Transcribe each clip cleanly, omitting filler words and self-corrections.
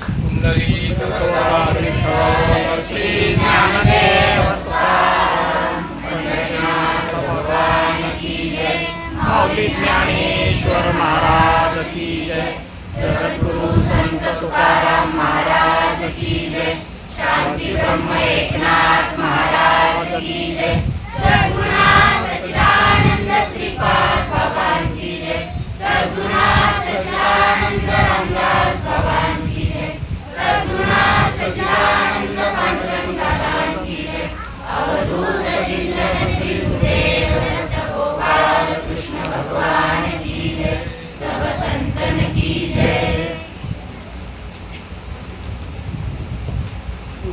पुंडलीकवरदार विठ्ठल श्री ज्ञानदेव तुकाराम पंढरीनाथ भगवान की जय। माऊली ज्ञानेश्वर महाराज की जय। जगद्गुरु संत तुकाराम महाराज की जय। शांती ब्रह्म एकनाथ महाराज की जय। सद्गुरुनाथ सच्चिदानंद श्रीपाद बाबा की जय। सद्गुरुनाथ सच्चिदानंद रामदास बाबा की जय। सद्गुरुनाथ सच्चिदानंद पांडुरंग दादा की जय। अवधूत चिंतन श्री गुरुदेव दत्त गोपाल कृष्ण भगवान की जय। सब संतन की जय।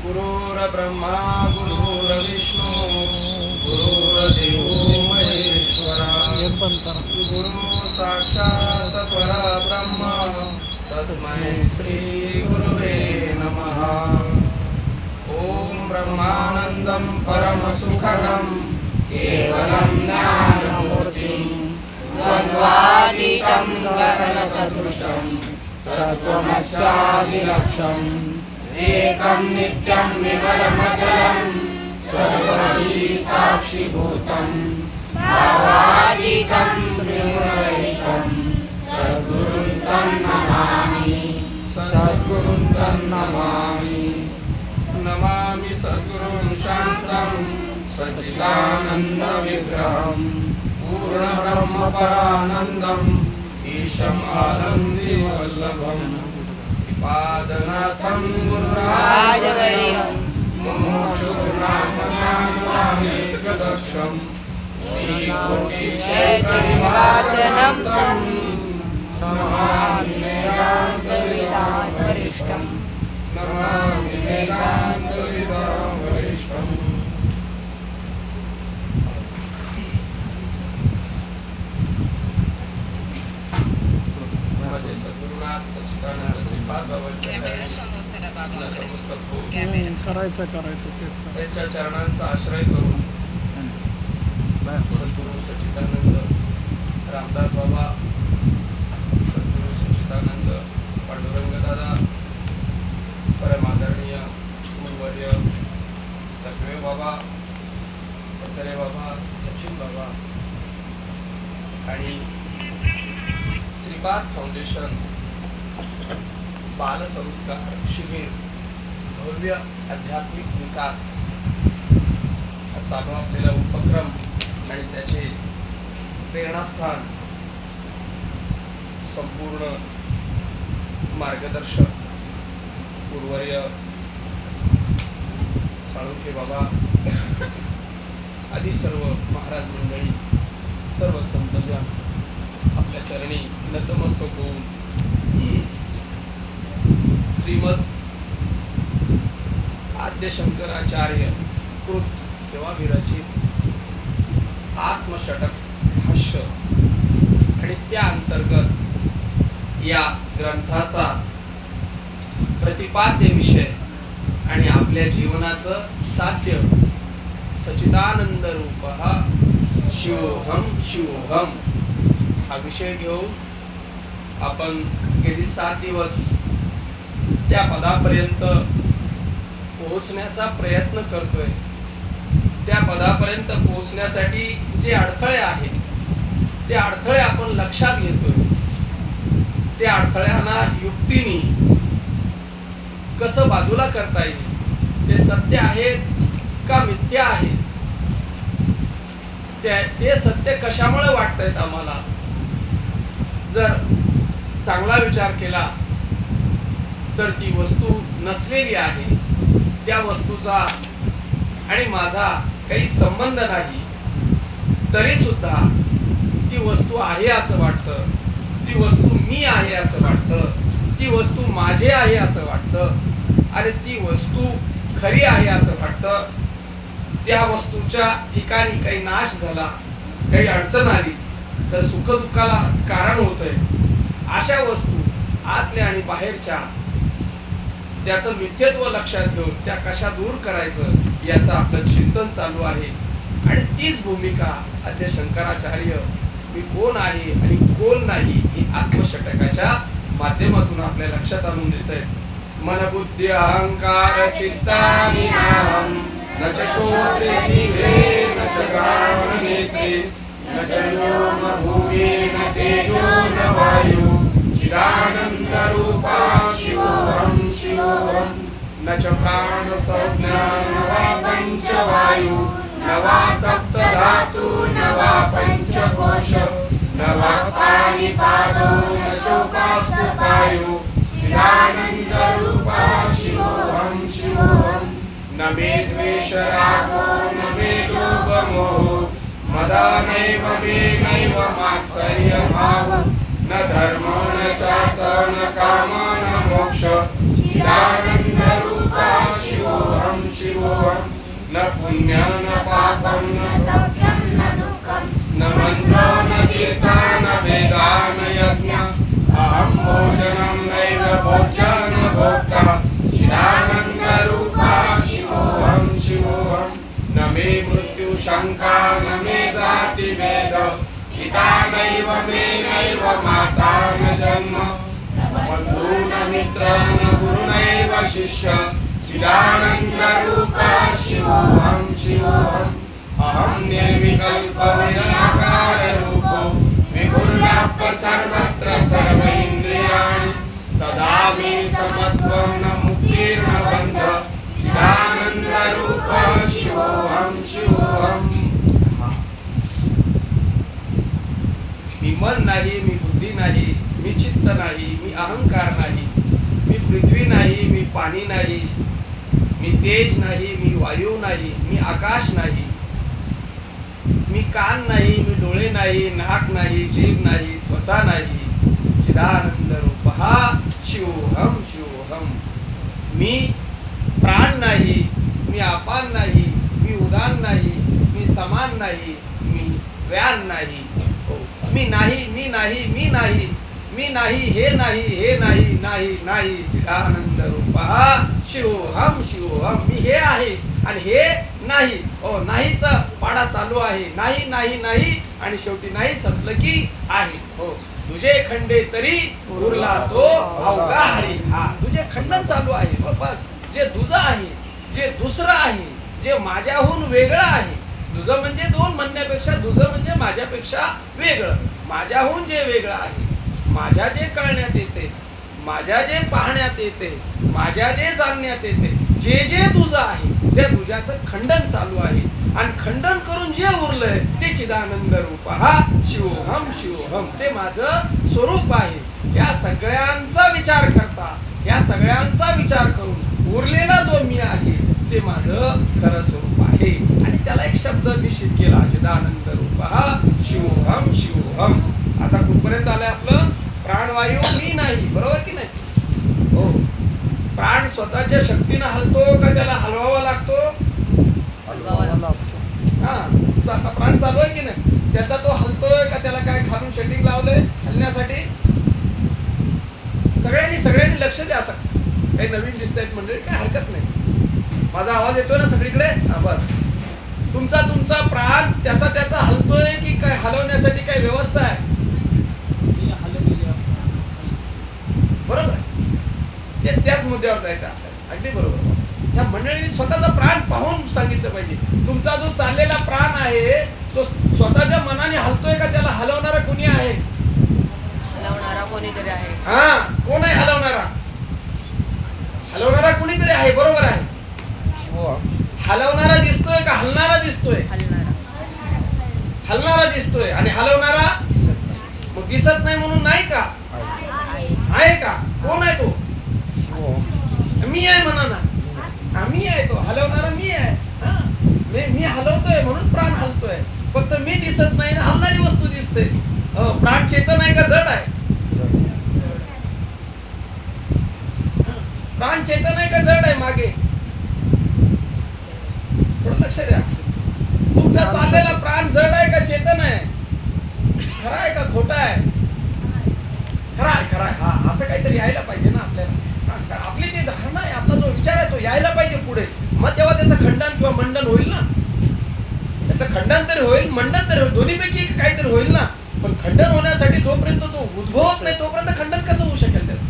गुरुर्ब्रह्मा गुरुर्विष्णू गुरुर्देवो महेश्वरा गुरु साक्षात् परब्रह्म तस्मै श्री गुरुवे नमः। ओम ब्रह्मानंदं परमसुखदं केवलं ज्ञानमूर्तिं द्वन्द्वातीतं गगनसदृशं तत्त्वमस्यादिलक्ष्यम् एकं नित्यं विमलमचलं सर्वधी साक्षिभूतं भावातीतं त्रिगुणरहितं सद्गुरुं तं नमामि। सद्गुरुं तं नमामि। नमामि सद्गुरुं शान्तं सच्चिदानन्दविग्रहं पूर्णब्रह्मपरानन्दम् ईशम् आनन्दिवल्लभम् पादनाथं गुरुराजवर्यं मुमुक्षुर्नामज्ञानमेकदक्षं श्रीकोटिक्षेत्रनिवासनं तं नमामि वेदान्तविदां नमामि वेदान्तविदां वरिष्ठम्। सद्गुरुनाथ सच्चिदानंद श्रीपाद करायचं त्यांच्या चरणांचा आश्रय करून सद्गुरु सच्चिदानंद रामदास बाबा, सद्गुरु सच्चिदानंद पांडुरंग दादा, परमादरणीय गुरुवर्य सगळे बाबा, पत्रे बाबा, सचिन बाबा आणि श्रीपाद फाउंडेशन बालसंस्कार शिबिर भव्य आध्यात्मिक विकास चालू असलेला उपक्रम आणि त्याचे प्रेरणास्थान संपूर्ण मार्गदर्शक गुरुवर्य साळुंखे बाबा आदी सर्व महाराज मंडळी, सर्व संतजन आपल्या चरणी नतमस्तक होऊन श्रीमद आद्य शंकराचार्य कृत किंवा विरचित आत्मषटक भाष्य आणि त्या अंतर्गत या ग्रंथाचा प्रतिपाद्य विषय आणि आपल्या जीवनाचं साध्य सच्चिदानंद रूप हा शिवोहम शिवोहम हा विषय घेऊन आपण गेली 7 दिवस त्या पदापर्यंत पोहोचण्याचा प्रयत्न करतोय। त्या पदापर्यंत पोहोचण्यासाठी जे अडथळे आहेत ते अडथळे आपण लक्षात घेतोय। त्या अडथळ्यांना युक्तीने कसं बाजूला करता येईल, ते सत्य आहेत का मिथ्या आहेत, ते सत्य कशामुळे वाटतायत आम्हाला, जर चांगला विचार केला तर ती वस्तू नसलेली आहे, त्या वस्तूचा आणि माझा काही संबंध नाही, तरी सुद्धा ती वस्तू आहे असं वाटतं, ती वस्तू मी आहे असं वाटतं, ती वस्तू माझे आहे असं वाटतं आणि ती वस्तू खरी आहे असं वाटतं। त्या वस्तूच्या ठिकाणी काही नाश झाला, काही अडचण आली तर सुखदुःखाला कारण होतंय। अशा वस्तू आतल्या आणि बाहेरच्या त्याचं मिथ्यत्व लक्षात घेऊन त्या कशा दूर करायचं याचं आपलं चिंतन चालू आहे। आणि तीच भूमिका आद्य शंकराचार्य मी कोण आहे आणि कोण नाही ही आत्मषटकाच्या माध्यमातून आपल्या लक्षात आणून देत आहेत। मन बुद्धि अहंकार चित्तानि नाहं न च श्रोत्रे जिह्वे न च घ्राण नेत्रे न च व्योम भूमि न तेजो न वायु चिदानंद रूपा शिवोऽहं शिवोऽहं न च प्राण संज्ञा न वा पंचवायु न वा सप्त धातु न वा पंचकोश न वा पाणिपादो न चोपास्त पायु चिदानंद रूपा शिवोऽहं शिवोऽहं न मे द्वेष रागो न मे लोभ मोहो मदा नैव मे नैव मात्सर्य भाव न धर्म न चार्थ न काम न मोक्ष चिदानंद रूपा शिवोऽहं शिवोऽहं न पुण्य न पापं न सौख्यं न दुःखं न मन्त्र न कीर्ता न वेदा न यज्ञ अहं भोजनं नैव भोज्यं न भोक्ता चिदानंद रूपा शिवोऽहं शिवोऽहं न मे मृत्यु शंका न मे जाति भेद पिता नैव मे नैव माता न जन्म न बन्धु न मित्र न गुरु नैव शिष्य चिदानंद रूपा शिवोऽहं शिवोऽहं अहं निर्विकल्प निराकार रूपो विभुर्व्याप्य सर्वत्र सर्वेन्द्रियाणि सदा मे समत्वं न मुक्तिर्न बन्ध चिदानंद रूपा शिवोऽहं शिवोऽहं मी मन नाही, मी बुद्धी नाही, मी चित्त नाही, मी अहंकार नाही, मी पृथ्वी नाही, मी पाणी नाही, मी तेज नाही, मी वायू नाही, मी आकाश नाही, मी कान नाही, मी डोळे नाही, नाक नाही, जीभ नाही, त्वचा नाही, चिदानंद रूपहा शिवोऽहं शिवोऽहं मी प्राण नाही, मी अपान नाही, मी उदान नाही, मी समान नाही, मी व्यान नाही, मी नाही, मी नाही, मी नाही, मी नाही, हे नाही, हे नाही, नाही, नाही, चिदानंद रूपहा शिवोऽहं शिवोऽहं मी हे आहे आणि हे नाही. नाहीचा पाडा चालू आहे, नाही नाही नाही आणि शेवटी नाही संपलं की आहे. तुझे खंडे तरी उरला तो अवघा हरी. हा तुझे खंडन चालू आहे. बस जे तुझं आहे, जे दुसरं आहे, जे माझ्याहून वेगळं आहे. तुझं म्हणजे दोन म्हणण्यापेक्षा तुझं म्हणजे माझ्यापेक्षा वेगळं. माझ्याहून जे वेगळं आहे, माझ्या जे कळण्यात येते, माझ्या जे पाहण्यात येते, माझ्या जे जाणण्यात येते, जे जे तुझं आहे त्या तुझ्याचं खंडन चालू आहे. आणि खंडन करून जे उरलंय ते चिदानंद रूप हा शिवोऽहं शिवोऽहं ते माझं स्वरूप आहे. या सगळ्यांचा विचार करता, या सगळ्यांचा विचार करून उरलेला जो मी आहे ते माझं खरं स्वरूप आहे. आणि त्याला एक शब्द निश्चित केला, चिदानंद रूप हा शिवोऽहं शिवोऽहं. आता कुठपर्यंत आलंय आपलं? प्राणवायू मी नाही, बरोबर की नाही? हो. प्राण स्वतःच्या शक्तीनं हलतो का त्याला हलवावा लागतो? हा प्राण चालू आहे की नाही, त्याचा तो हलतोय का त्याला काय खालून शेटिंग लावलंय हलण्यासाठी? सगळ्यांनी लक्ष द्या. असं काही नवीन दिसत आहेत मंडळी, काय हरकत नाही. माझा आवाज येतोय ना सगळीकडे? हा बस. तुमचा प्राण त्याचा हलतोय की काय हलवण्यासाठी काय व्यवस्था आहे? बरोबर आहे. त्याच मुद्द्यावर जायचं आपल्याला. अगदी बरोबर. या मंडळींनी स्वतःचा प्राण पाहून सांगितलं पाहिजे. तुमचा जो चाललेला प्राण आहे तो स्वतःच्या मनाने हलतोय का त्याला हलवणारा कोणी आहे? हलवणारा कोणीतरी आहे. हा कोण आहे हलवणारा? हलवणारा कोणीतरी आहे, बरोबर आहे. हलवणारा दिसतोय का हलणारा दिसतोय? हलणारा दिसतोय. आणि हलवणारा मग दिसत नाही म्हणून नाही का? आहे का? कोण आहे तो? मी आहे म्हणा ना. मी आहे तो हलवणारा, मी आहे. मी हलवतोय म्हणून प्राण हलतोय. फक्त मी दिसत नाही ना, हलणारी वस्तू दिसते. प्राण चेतन आहे का जड आहे? प्राण चेतन आहे का जड आहे? मागे थोडं लक्ष द्या. तुमचा चाललेला प्राण जड आहे का चेतन आहे? खरा आहे का खोटा आहे? खरा आहे. हा असं काहीतरी यायला पाहिजे ना आपल्याला. आपली जी धारणा आहे, आपला जो विचार आहे तो यायला पाहिजे पुढे. मग तेव्हा त्याचं खंडन किंवा मंडन होईल ना. त्याचं खंडन तरी होईल, मंडन तरी होईल, दोन्हीपैकी काहीतरी होईल ना. पण खंडन होण्यासाठी जोपर्यंत तो उद्भवत नाही तोपर्यंत खंडन कसं होऊ शकेल? त्याचं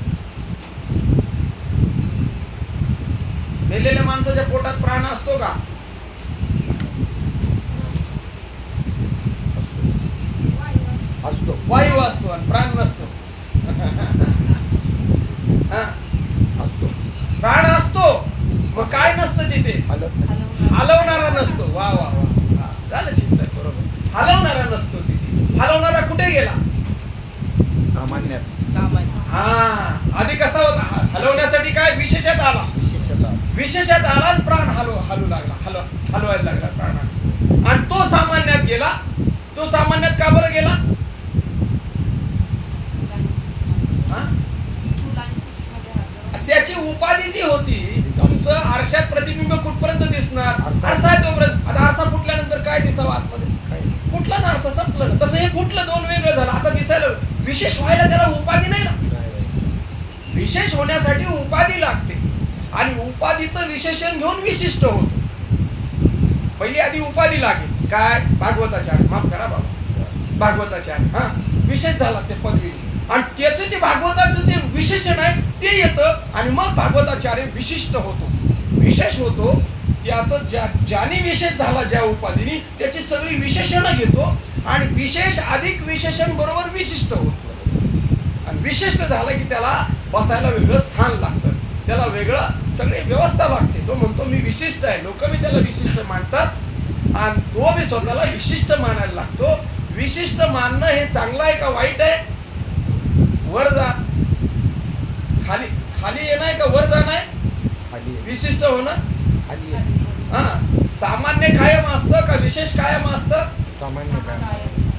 पोटात प्राण असतो का? असतो. वायू असतो आणि प्राण नसतो. हा? असतो. प्राण असतो, मग काय नसतं तिथे? हलवणारा नसतो. वा वा वा, हा, झालं चिंतन बरोबर. हलवणारा नसतो तिथे. हलवणारा कुठे गेला? सामान्यात. हा, आधी कसा होता? हलवण्यासाठी काय विशेषात आला? विशेषतः विशेषात आलाच प्राण हलू लागला, हलवायला लागला प्राण. आणि तो सामान्यात गेला. तो सामान्यात का बरं गेला? हा? त्याची उपाधी जी होती, तुमचं आरशात प्रतिबिंब कुठपर्यंत दिसणार? आरसा आहे तोपर्यंत. आता आरसा फुटल्यानंतर काय दिसावं आतमध्ये? फुटला ना आरसा, संपलं ना. तसं हे फुटलं, दोन वेगळं झालं. आता दिसायला विशेष व्हायला त्याला उपाधी नाही ना. विशेष होण्यासाठी उपाधी लागते आणि उपाधीचं विशेषण घेऊन विशिष्ट होतो. पहिली आधी उपाधी लागेल. काय? भागवताचार्य. माफ करा बाबा, भागवताचार्य. हा, विशेष झाला ते पदवी. आणि त्याचं जे भागवताचं जे विशेषण आहे ते येतं आणि मग भागवताचार्य विशिष्ट होतो, विशेष होतो. त्याचं ज्याने विशेष झाला ज्या उपाधीने, त्याची सगळी विशेषणं घेतो आणि विशेष अधिक विशेषण बरोबर विशिष्ट होतो. आणि विशिष्ट झालं की त्याला बसायला वेगळं स्थान लागतं, त्याला वेगळं सगळी व्यवस्था लागते. तो म्हणतो मी विशिष्ट आहे. लोक मी त्याला विशिष्ट मानतात आणि तो बी स्वतःला विशिष्ट मानायला लागतो. विशिष्ट मानणं हे चांगलं आहे का वाईट आहे? वर जा, खाली खाली येणं आहे का वर जाणं आहे? विशिष्ट होणं. हा, सामान्य कायम असतं का विशेष कायम असतं?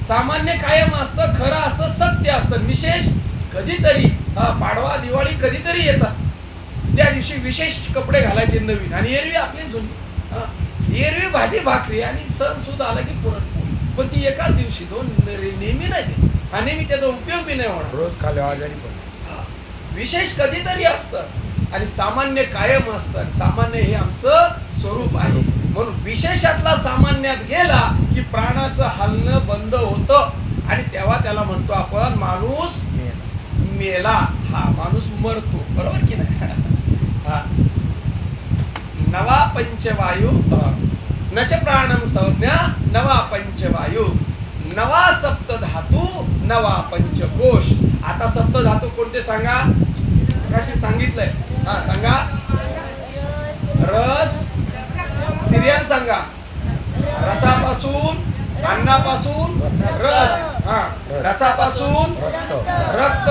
सामान्य कायम असतं, खरं असतं, सत्य असतं. विशेष कधीतरी, पाडवा दिवाळी कधीतरी येतात, त्या दिवशी विशेष कपडे घालायचे नवीन. आणि एरवी आपली जुनी, एरवी भाजी भाकरी आणि सण सुद्धा आला की पुरणपोळी. पण ती एकाच दिवशी, दोन नेहमी नाही ते. आणि नेहमी त्याचा उपयोग बी नाही होणार. रोज खाली आजारी पण. विशेष कधीतरी असतं आणि सामान्य कायम असतं. सामान्य हे आमचं स्वरूप आहे. म्हणून विशेषातला सामान्यात गेला की प्राणाचं हलणं बंद होतं आणि तेव्हा त्याला म्हणतो आपण माणूस मेला. हा, माणूस मरतो. बरोबर की नाही? हा. नवा पंचवायू नच प्राणम संज्ञा नवा पंचवायू नवा सप्त धातू नवा पंचकोश. आता सप्त धातू कोणते सांगा? सांगितलंय. हा, सांगा. रस, सिरियल सांगा. रसापासून, अन्नापासून रस, हा, रसापासून रक्त,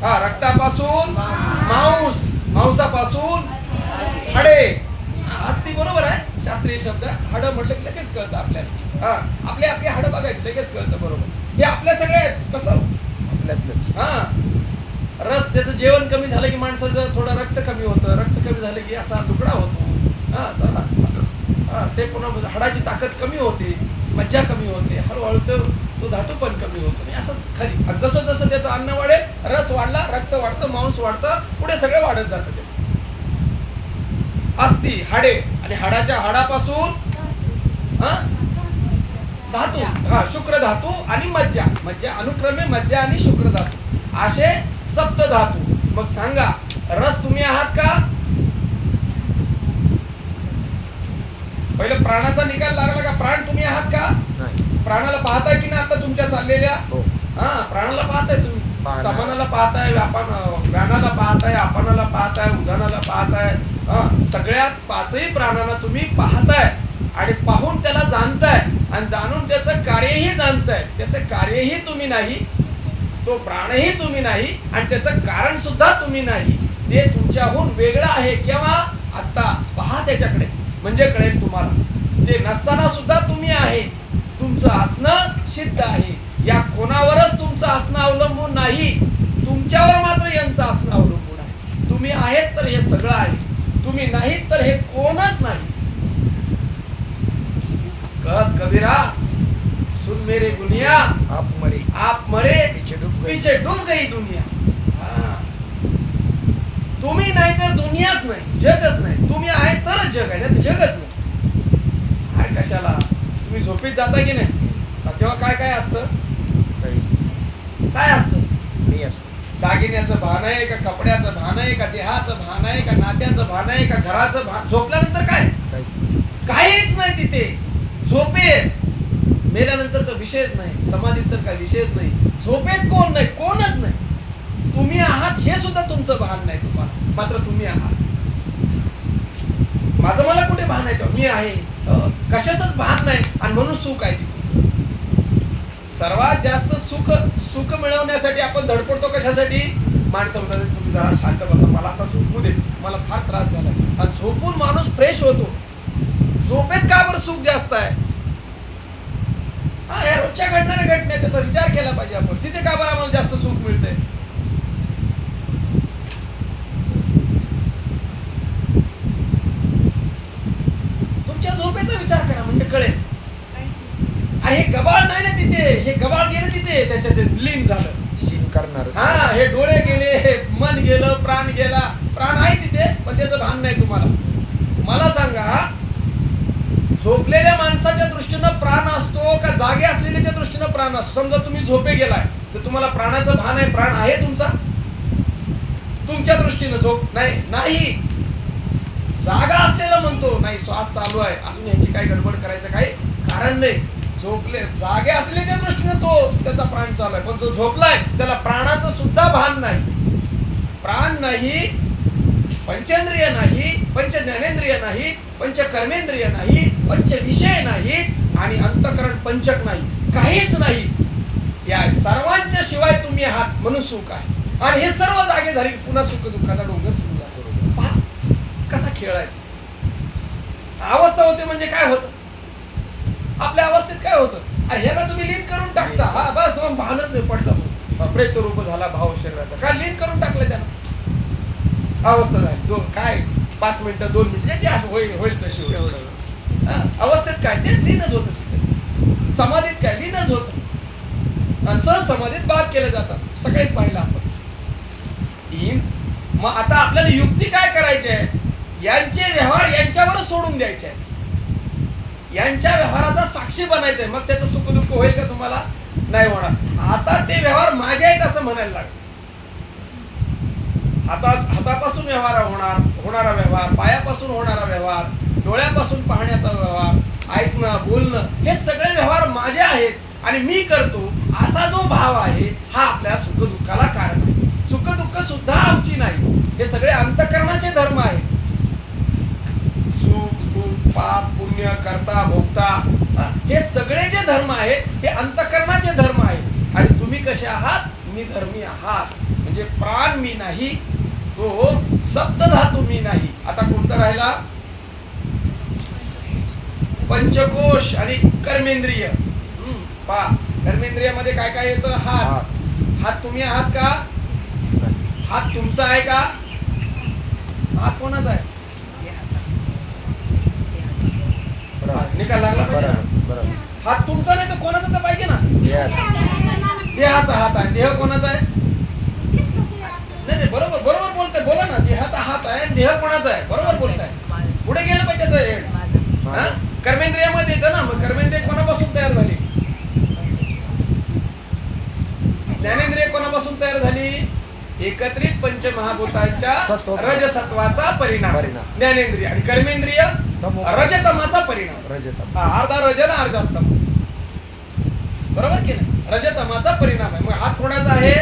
हा, रक्तापासून मांस, मांसापासून हाडे. अस्ती बरोबर आहे, शास्त्रीय शब्द. हाडं म्हटलं की लगेच कळतं आपल्याला. हा, आपले हाडं बघायचं लगेच कळतं. बरोबर, हे आपल्या सगळे आहेत. कसं आपल्यातलंच. हा, रस, त्याचं जेवण कमी झालं की माणसाचं थोडं रक्त कमी होतं. रक्त कमी झालं की असा तुकडा होतो. ते पुन्हा हाडाची ताकद कमी होते, मज्जा कमी होते, हळूहळू तो धातू पण कमी होतो. आणि असंच खाली जसं जसं त्याचं अन्न वाढेल, रस वाढला, रक्त वाढतं, मांस वाढतं, पुढे सगळं वाढत जातं. ते अस्ती, हाडे, आणि हाडाच्या हाडापासून धातू, हा, शुक्र धातू आणि मज्जा. मज्जा अनुक्रमे मज्जा आणि शुक्र धातू असे सप्त धातू. मग सांगा, रस तुम्ही आहात का? पहिलं प्राणाचा निकाल लागला का? प्राण तुम्ही आहात का? प्राणाला पाहताय की नाही आता तुमच्या चाललेल्या? हा, प्राणाला पाहताय तुम्ही. समानाला पाहताय, व्यानाला पाहताय, आपणाला पाहताय, उदानाला पाहताय. सगळ्यात पाचही प्राणांना तुम्ही पाहताय आणि पाहून त्याला जाणताय आणि जाणून त्याचं कार्यही जाणताय. त्याचं कार्यही तुम्ही नाही, तो प्राणही तुम्ही नाही आणि त्याचं कारण सुद्धा तुम्ही नाही. ते तुमच्याहून वेगळं आहे. केव्हा? आता पहा त्याच्याकडे, म्हणजे कळेल तुम्हाला. ते नसताना सुद्धा तुम्ही आहे. तुमचं असणं सिद्ध आहे. या कोणावरच तुमचं असणं अवलंबून नाही, तुमच्यावर मात्र यांचं असणं अवलंबून आहे. तुम्ही आहेत तर हे सगळं आहे, तुम्ही नाहीत तर हे कोणच नाही. कहत कबीरा सुन मेरे गुनिया, आप मरे पीछे डूब गई दुनिया. तुम्ही नाही तर दुनियाच नाही, जगच नाही. तुम्ही आहे तरच जग आहे, नाही जगच नाही. काय कशाला? तुम्ही झोपेत जाता की नाही, तेव्हा काय काय असतं? काय असतं? दागिन्याचं भान आहे का, कपड्याचं भान आहे का, देहाचं भान आहे का, नात्याचं भान आहे का, घराचं भान? झोपल्यानंतर काय? काहीच नाही तिथे. झोपेत मेल्यानंतर तर विषयच नाही, समाधीत तर काय विषयच नाही. झोपेत कोण नाही, कोणच नाही. तुम्ही आहात हे सुद्धा तुमचं भान नाही तुम्हाला, मात्र तुम्ही आहात. माझं मला कुठे भान आहे? मी आहे, कशाचंच भान नाही. आणि म्हणून सुख आहे तिथे. सर्वात जास्त सुख मिळवण्यासाठी आपण धडपडतो. कशासाठी? माणसं म्हणतात तुम्ही जरा शांत बसा, मला आता झोपू दे, मला फार त्रास झाला. आणि झोपून माणूस फ्रेश होतो. झोपेत का बरं सुख जास्त आहे? हा, या रोजच्या घडणाऱ्या घटना त्याचा विचार केला पाहिजे आपण. तिथे का बरं आम्हाला जास्त सुख मिळतंय? तुमच्या झोपेचा विचार करा म्हणजे कळेल. अरे हे गबाळ नाही ना तिथे, हे गबाळ गेलं तिथे, त्याच्यात लीन झालं. शीन करणार. हा, हे डोळे गेले, हे मन गेलं, प्राण गेला. प्राण आहे तिथे पण त्याचं भान नाही तुम्हाला. मला सांगा, झोपलेल्या माणसाच्या दृष्टीनं प्राण असतो का जागे असलेल्याच्या दृष्टीनं प्राण असतो? समजा तुम्ही झोपे गेलाय तर तुम्हाला प्राणाचं भान आहे? प्राण आहे तुमचा? तुमच्या दृष्टीनं झोप नाही. जागा असलेला म्हणतो नाही, श्वास चालू आहे, अजून याची काही गडबड करायचं काही कारण नाही. झोपले जागे असलेल्या दृष्टीने तो त्याचा प्राण चालू आहे, पण जो झोपलाय त्याला प्राणाचं सुद्धा भान नाही. प्राण नाही, पंचेंद्रिय नाही, पंच ज्ञानेंद्रिय नाही, पंच कर्मेंद्रिय नाही, पंच विषय नाही आणि अंतःकरण पंचक नाही, काहीच नाही. या सर्वांच्या शिवाय तुम्ही आहात म्हणून सुख आहे. आणि हे सर्व जागे झाली पुन्हा सुख दुःखाचा डोंगर सुरू झाला. पहा कसा खेळ आहे. अवस्था होते म्हणजे काय होतं? आपल्या अवस्थेत काय होतं? अरे ह्याला तुम्ही लीन करून टाकता, हा बस मग भानच नाही पडलं, प्रेत रूप झाला भाव शरीराचा. काय लीन करून टाकलं त्यानं? अवस्था झाली काय 5 मिनिटं 2 मिनिटं ज्याची होईल तशी होईल. अवस्थेत काय तेच लीनच होतं तिथे. समाधीत काय लीनच होतं. आणि सहज समाधीत बाद केले जातात. सगळेच पाहिलं आपण. मग आता आपल्याला युक्ती काय करायची आहे? यांचे व्यवहार यांच्यावरच सोडून द्यायचे आहे. यांच्या व्यवहाराचा साक्षी बनायचंय. मग त्याचं सुख दुःख होईल का तुम्हाला? नाही होणार. आता ते व्यवहार माझे आहेत असं म्हणायला लागले. हातापासून होणारा व्यवहार, पायापासून होणारा व्यवहार, डोळ्यापासून पाहण्याचा व्यवहार, ऐकणं, बोलणं, हे सगळे व्यवहार माझे आहेत आणि मी करतो असा जो भाव आहे हा आपल्या सुख दुःखाला कारण आहे. सुख दुःख सुद्धा आमची नाही, हे सगळे अंतःकरणाचे धर्म आहेत. सुख दुःख, पाप पुण्य, करता भोगता, हे सगळे जे धर्म आहेत हे अंतःकरणाचे धर्म आहेत. आणि तुम्ही कसे आहात? निधर्मी आहात. म्हणजे प्राण मी नाही, तो सप्तधातू मी नाही. आता कोणता राहिला? पंचकोश आणि कर्मेंद्रिय. पहा कर्मेंद्रियामध्ये काय काय येतं? हात तुम्ही आहात का? हात तुमचा आहे का? हात कोणाचा आहे? निकाल लागला पाहिजे ना. हात तुमचा नाही तर कोणाचा तर पाहिजे ना. देहाचा हात आहे. देह कोणाचा आहे? नाही बरोबर बोलताय, बोला ना. देहाचा हात आहे, देह कोणाचा आहे? बरोबर बोलताय. पुढे गेलं पाहिजे त्याचं. कर्मेंद्रियामध्ये येतं ना. मग कर्मेंद्रिय कोणापासून तयार झाली? ज्ञानेंद्रिय कोणापासून तयार झाली? एकत्रित पंचमहाभूतांच्या रजसत्वाचा परिणाम ज्ञानेंद्रिय. आणि कर्मेंद्रिय रजतमाचा परिणाम. अर्धा रजन अर्धा तम, बरोबर की नाही? रजतमाचा परिणाम आहे. मग हात कोणाचा आहे?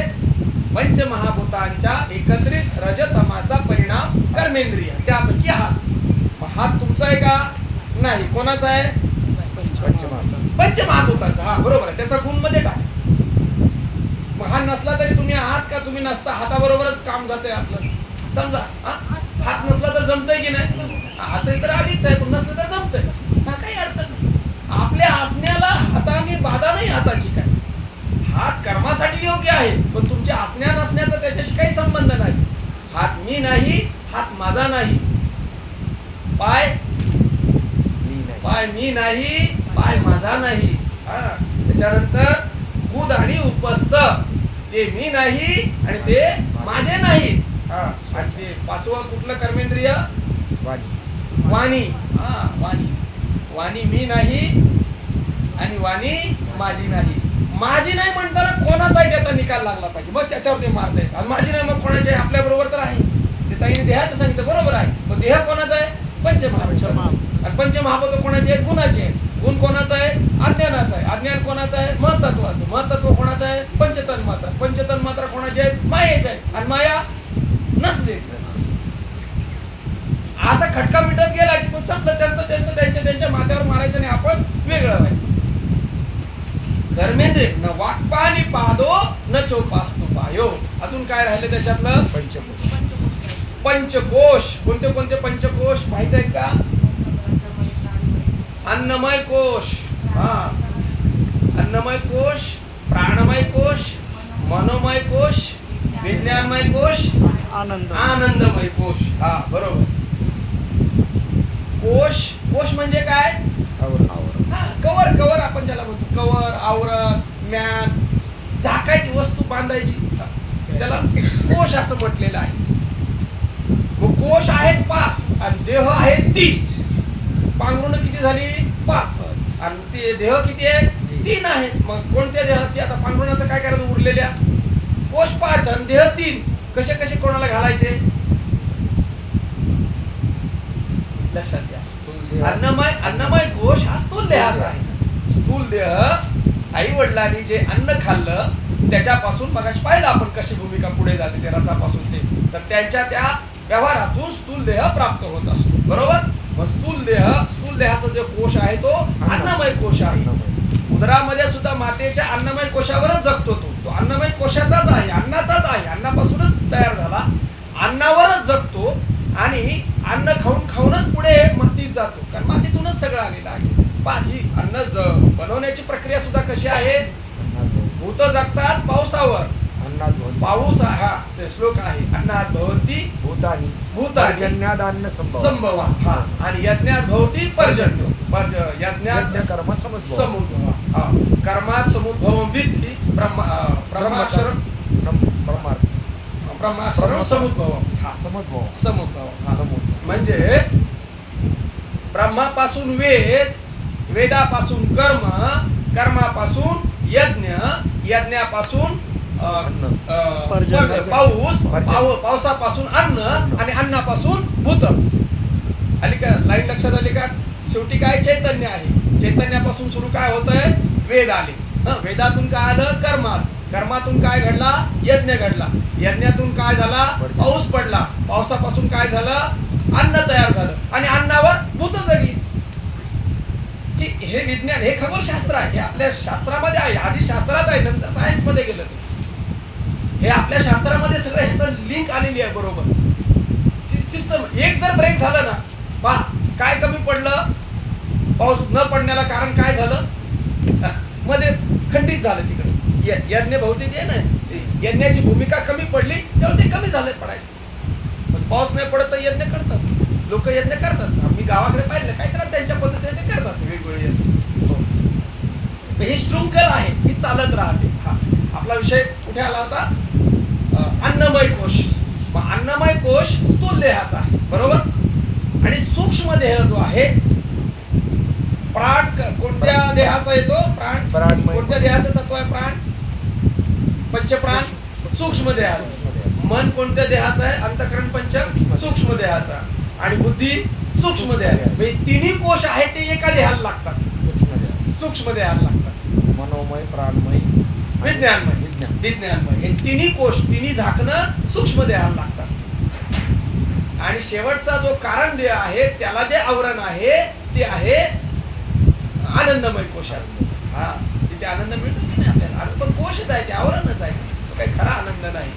पंचमहाभूतांच्या एकत्रित रजतमाचा परिणाम कर्मेंद्रिय, त्यापैकी हात. मग हात तुमचा आहे का? नाही. कोणाचा आहे? पंचमहाभूतांचा. हा बरोबर आहे. त्याचा गुण मध्ये टाक. मग हा नसला तरी तुम्ही आहात का? तुम्ही नसता. हाताबरोबरच काम जातंय आपलं. समजा हात नसला तर जमतंय की नाही? असेल तर अधिकच आहे, पण नसलं तर जमतंय. काही अडचण नाही. आपल्या असण्याला हाताने बाधा नाही हाताची. काय हात कर्मासाठी योग्य आहे, पण तुमच्या असण्या नसण्याचा त्याच्याशी काही संबंध नाही. हात मी नाही, हात माझा नाही. पाय मी नाही, पाय माझा नाही. त्याच्यानंतर गुद आणि उपस्थ, ते मी नाही आणि ते माझे नाही. आणि ते पाचवं कुठलं कर्मेंद्रिय? वाणी. वाणी मी नाही आणि वाणी माझी नाही. माझी नाही म्हणताना कोणाचाही त्याचा निकाल लागला पाहिजे, मग त्याच्यावर ते मारता येत. आणि माझी नाही मग कोणाची आहे? आपल्या बरोबर तर आहे. ते ताईने देहाचं सांगितलं, बरोबर आहे. पण देह कोणाचा आहे? पंचमहाभूत. आणि पंचमहाभूत कोणाचे आहेत? गुणाचे आहेत. गुण कोणाचा आहे? अज्ञानाचा आहे. अज्ञान कोणाचं आहे? महत्त्वाचं. महत्त्व कोणाचं आहे? पंचतन मात्रा. पंचतन मात्रा कोणाची आहेत? मायेच्या आहे. आणि माया नसले. असा खटका मिटत गेला की मग संपलं. त्यांच्या माथ्यावर मारायचं नाही, आपण वेगळं व्हायचं. धर्मेंद्र न वाक्पानी पादो न चौपास्तु पायो. अजून काय राहिलं त्याच्यातलं? पंचकोश. पंचकोश. कोणते कोणते पंचकोश माहित आहेत का? अन्नमय कोश, हा, अन्नमय कोश, प्राणमय कोश, मनोमय कोश, विज्ञानमय कोश, आनंदमय कोश. हा, बरोबर. कोश, कोश म्हणजे काय? हा, कवर. कवर आपण ज्याला म्हणतो, कवर, आवरण, म्यान, झाकायची वस्तू बांधायची, त्याला कोश असं म्हटलेलं आहे. मग कोश आहेत 5 आणि देह आहेत 3. पांघरुण किती झाली? 5. आणि ते देह किती आहे? 3 आहेत. मग कोणत्या देहाची? आता पांघरुणाचं काय करायचं? उरलेल्या कोश 5 आणि देह 3. कसे कसे कोणाला घालायचे? लक्षात घ्या. अन्नमय कोश हा स्थूल देहाचा आहे. स्थूल देह आई वडिलांनी जे अन्न खाल्लं त्याच्यापासून मगाशी पाहिलं आपण कशी भूमिका पुढे जाते ते रसापासून ते, तर त्यांच्या त्या व्यवहारातून स्थूल देह प्राप्त होत असतो. बरोबर. मग स्थूल देहाचा जो कोश आहे तो अन्नमय कोश आहे. उदरामध्ये सुद्धा मातेच्या अन्नमय कोशावरच जगतो तो अन्नमय कोशाचाच आहे, अन्नाचाच आहे. अन्नापासूनच तयार झाला, अन्नावरच जगतो आणि अन्न खाऊनच पुढे मातीत जातो, कारण मातीतूनच सगळं आलेलं आहे. ही अन्न बनवण्याची प्रक्रिया सुद्धा कशी आहे? भूत जगतात पावसावर. पाऊस हा ते श्लोक आहे. अन्नात भवन्ति भूतानि यज्ञादान्न संभवा. हा, आणि यज्ञात भवति पर्जन्य. यज्ञात कर्म समुद्भवा. हा, कर्मात समुद्भवं विद्धि ब्रह्माक्षरं समुद्भवं. हा, समुद्भव. म्हणजे ब्रह्मापासून वेदापासून कर्म, कर्मापासून यज्ञ, यज्ञापासून पाऊस, पावसापासून अन्न आणि अन्नापासून भूत. आली का लाईन? लक्षात आली का? शेवटी काय? चैतन्य आहे. चैतन्यापासून सुरू काय होतंय? वेद आले. वेदातून काय आलं? कर्मात. कर्मातून काय घडला? यज्ञ घडला. यज्ञातून काय झाला? पाऊस पडला. पावसापासून काय झालं? अन्न तयार झालं आणि अन्नावर भूत जगली. हे विज्ञान, हे खगोलशास्त्र आहे. हे आपल्या शास्त्रामध्ये आहे. आधी शास्त्रात आहे, नंतर सायन्स मध्ये गेलं. हे आपल्या शास्त्रामध्ये सगळं ह्याचं लिंक आलेली आहे. बरोबर. सिस्टम एक जर ब्रेक झालं ना, पहा काय कमी पडलं? पाऊस न पडण्याला कारण काय झालं? मध्ये खंडित झालं तिकडे. यज्ञ बहुतेक आहे ना, यज्ञाची भूमिका कमी पडली त्यामुळे ते कमी झालं पडायचं. पाऊस नाही पडत तर यज्ञ करतात. लोक यज्ञ करतात. आम्ही गावाकडे पाहिलं, काय करतात त्यांच्या पद्धतीने ते करतात वेगवेगळे यज्ञ. ही शृंखला आहे, ही चालत राहते. हा, आपला विषय कुठे आला होता? अन्नमय कोश. मग अन्नमय कोश स्थूल देहाचा आहे. बरोबर. आणि सूक्ष्म देह जो आहे, प्राण कोणत्या देहाचा येतो? प्राण. कोणत्या देहाचं तत्व आहे? प्राण. पंचप्राण सूक्ष्म देहाचं. मन कोणत्या देहाचं आहे? अंतःकरण पंच सूक्ष्म देहाचा. आणि बुद्धी सूक्ष्म देहाचा. म्हणजे तिन्ही कोश आहेत ते एका देहाला लागतात. सूक्ष्म देहाला लागतात. मनोमय, प्राणमय, विज्ञानमय. हे तिन्ही कोश, तिन्ही झाकणं सूक्ष्म देहाला लागतात. आणि शेवटचा जो कारण देह आहे त्याला जे आवरण आहे ते आहे आनंदमय कोशाचं. हा, तिथे आनंद मिळतो की नाही आपल्याला? पण कोशच आहे, ते आवरणच आहे, तो काही खरा आनंद नाही.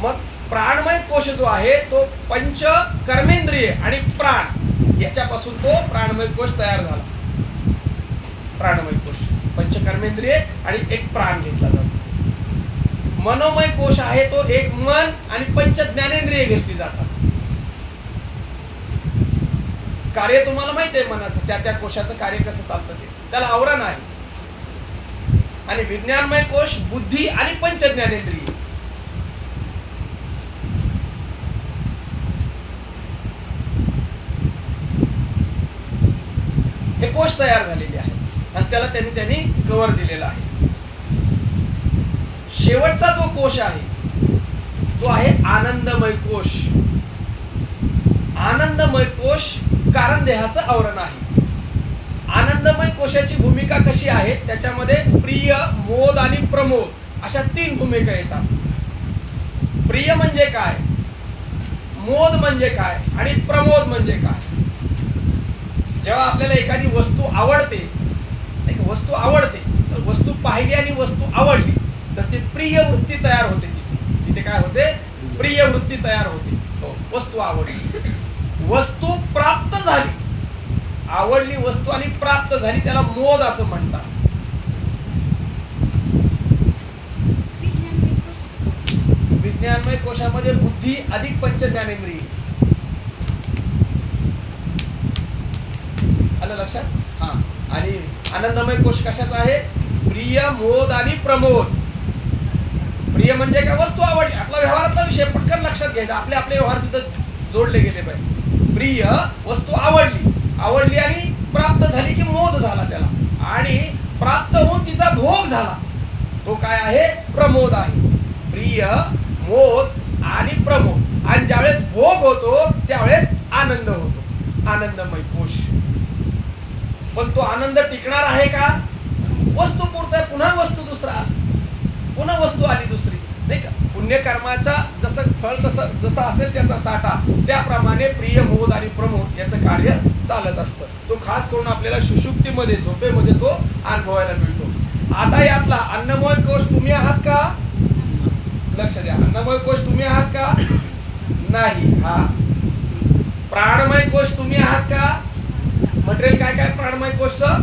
मग प्राणमय कोश जो आहे तो पंच कर्मेंद्रिय आणि प्राण याच्यापासून तो प्राणमय कोश तयार झाला. प्राणमय कोश, पंच कर्मेंद्रिय आणि एक प्राण घेतला जातो. मनोमय कोश आहे तो एक मन आणि पंच ज्ञानेंद्रिय घेतली जातात. कार्य तुम्हाला माहिती आहे मनाचं, त्या त्या कोशाचं कार्य कसं चालतं ते, त्याला आवरण आहे. आणि विज्ञानमय कोश बुद्धी आणि पंच ज्ञानेंद्रिय. हे कोश तयार झालेले आहेत. आणि त्याला त्यांनी कव्हर दिलेला आहे. शेवटचा जो कोश आहे तो आहे आनंदमय कोश. आनंदमय कोश कारण देहाचं आवरण आहे. आनंदमय कोशाची भूमिका कशी आहे? त्याच्यामध्ये प्रिय, मोद आणि प्रमोद अशा 3 भूमिका येतात. प्रिय म्हणजे काय, मोद म्हणजे काय आणि प्रमोद म्हणजे काय? जेव्हा आपल्याला एखादी वस्तू आवडते, एक वस्तू आवडते, तर वस्तू पाहिली आणि वस्तू आवडली तर ती प्रिय वृत्ती तयार होते. तिथे काय होते? प्रिय वृत्ती तयार होते. वस्तू आवडली, वस्तू प्राप्त झाली, आवडली वस्तू आणि प्राप्त झाली, त्याला मोद असं म्हणतात. विज्ञानमय कोशामध्ये बुद्धी अधिक पंच ज्ञानेंद्रिय. आलं लक्षात? हा. आणि आनंदमय कोश कशाचा आहे? प्रिय, मोद आणि प्रमोद. प्रिय म्हणजे काय? वस्तू आवडली, आपला व्यवहारातला विषय पटकन लक्षात घ्यायचा. आपले व्यवहार तिथं जोडले गेले पाहिजे. प्रिय, वस्तू आवडली आणि प्राप्त झाली की मोद झाला त्याला, आणि प्राप्त होऊन तिचा भोग झाला, तो काय आहे? प्रमोद आहे. प्रिय, मोद आणि प्रमोद. आणि ज्यावेळेस भोग होतो त्यावेळेस आनंद होतो. आनंदमय कोश. पण तो आनंद टिकणार आहे का? वस्तू पुरता पुन्हा वस्तू दुसरा, पुन्हा वस्तू आली दुसरी, नाही का? पुण्यकर्माचा जसं फळ जसं असेल त्याचा साठा, त्याप्रमाणे प्रिय, मोद आणि प्रमोद याचं कार्य चालत असतं. तो खास करून आपल्याला सुषुप्तीमध्ये, झोपेमध्ये तो अनुभवायला मिळतो. आता यातला अन्नमय कोश तुम्ही आहात का? लक्ष द्या. अन्नमय कोश तुम्ही आहात का? नाही. हा. प्राणमय कोश तुम्ही आहात का? मटेरियल काय प्राणमय कोशचं?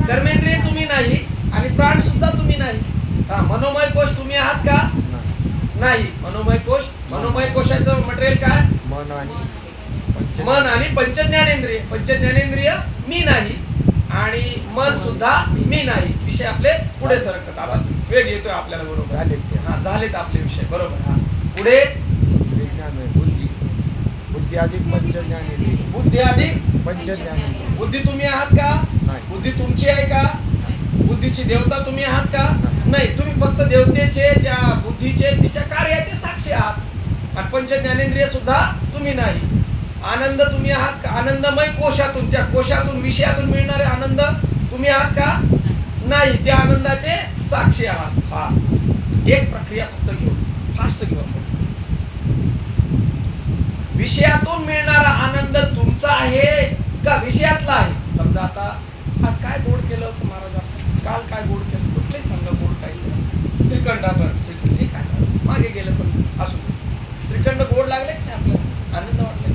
कर्मेंद्रिय तुम्ही नाही आणि प्राण सुद्धा तुम्ही नाही. हा. मनोमय कोश तुम्ही आहात का? नाही. मनोमय कोशाचं मटेरियल काय? मन आणि पंचज्ञानेंद्रिय. पंचज्ञानेंद्रिय मी नाही आणि मन सुद्धा मी नाही. विषय आपले पुढे सरकतात. आता वेग येतोय आपल्याला. बरोबर. हा, झालेत आपले विषय. बरोबर. हा. पुढे बुद्धी अधिक पंचज्ञानेंद्रिय. बुद्धी अधिक पंचज्ञानेंद्रिय. बुद्धी तुम्ही आहात का? नाही. बुद्धी तुमची आहे का? बुद्धीची देवता तुम्ही आहात का? नाही. तुम्ही फक्त देवतेचे, त्या बुद्धीचे, तिच्या कार्याचे साक्षी आहात. आणि पंचज्ञानेंद्रिय सुद्धा तुम्ही नाही. आनंद तुम्ही आहात का? आनंदमय कोशातून, त्या कोशातून, विषयातून मिळणारे आनंद तुम्ही आहात का? नाही. त्या आनंदाचे साक्षी आहात. हा. एक प्रक्रिया फक्त घेऊ, फास्ट घेऊ आपण. विषयातून मिळणारा आनंद तुमचा आहे का विषयातला आहे? समजा आता आज काय गोड केलं होतं महाराज, काल काय गोड केलं, कुठले सांगा गोड काय केलं? श्रीखंडावर. श्रीखंड काय झालं? मागे गेलं पण असू दे. श्रीखंड गोड लागले की नाही? आपल्याला आनंद वाटले.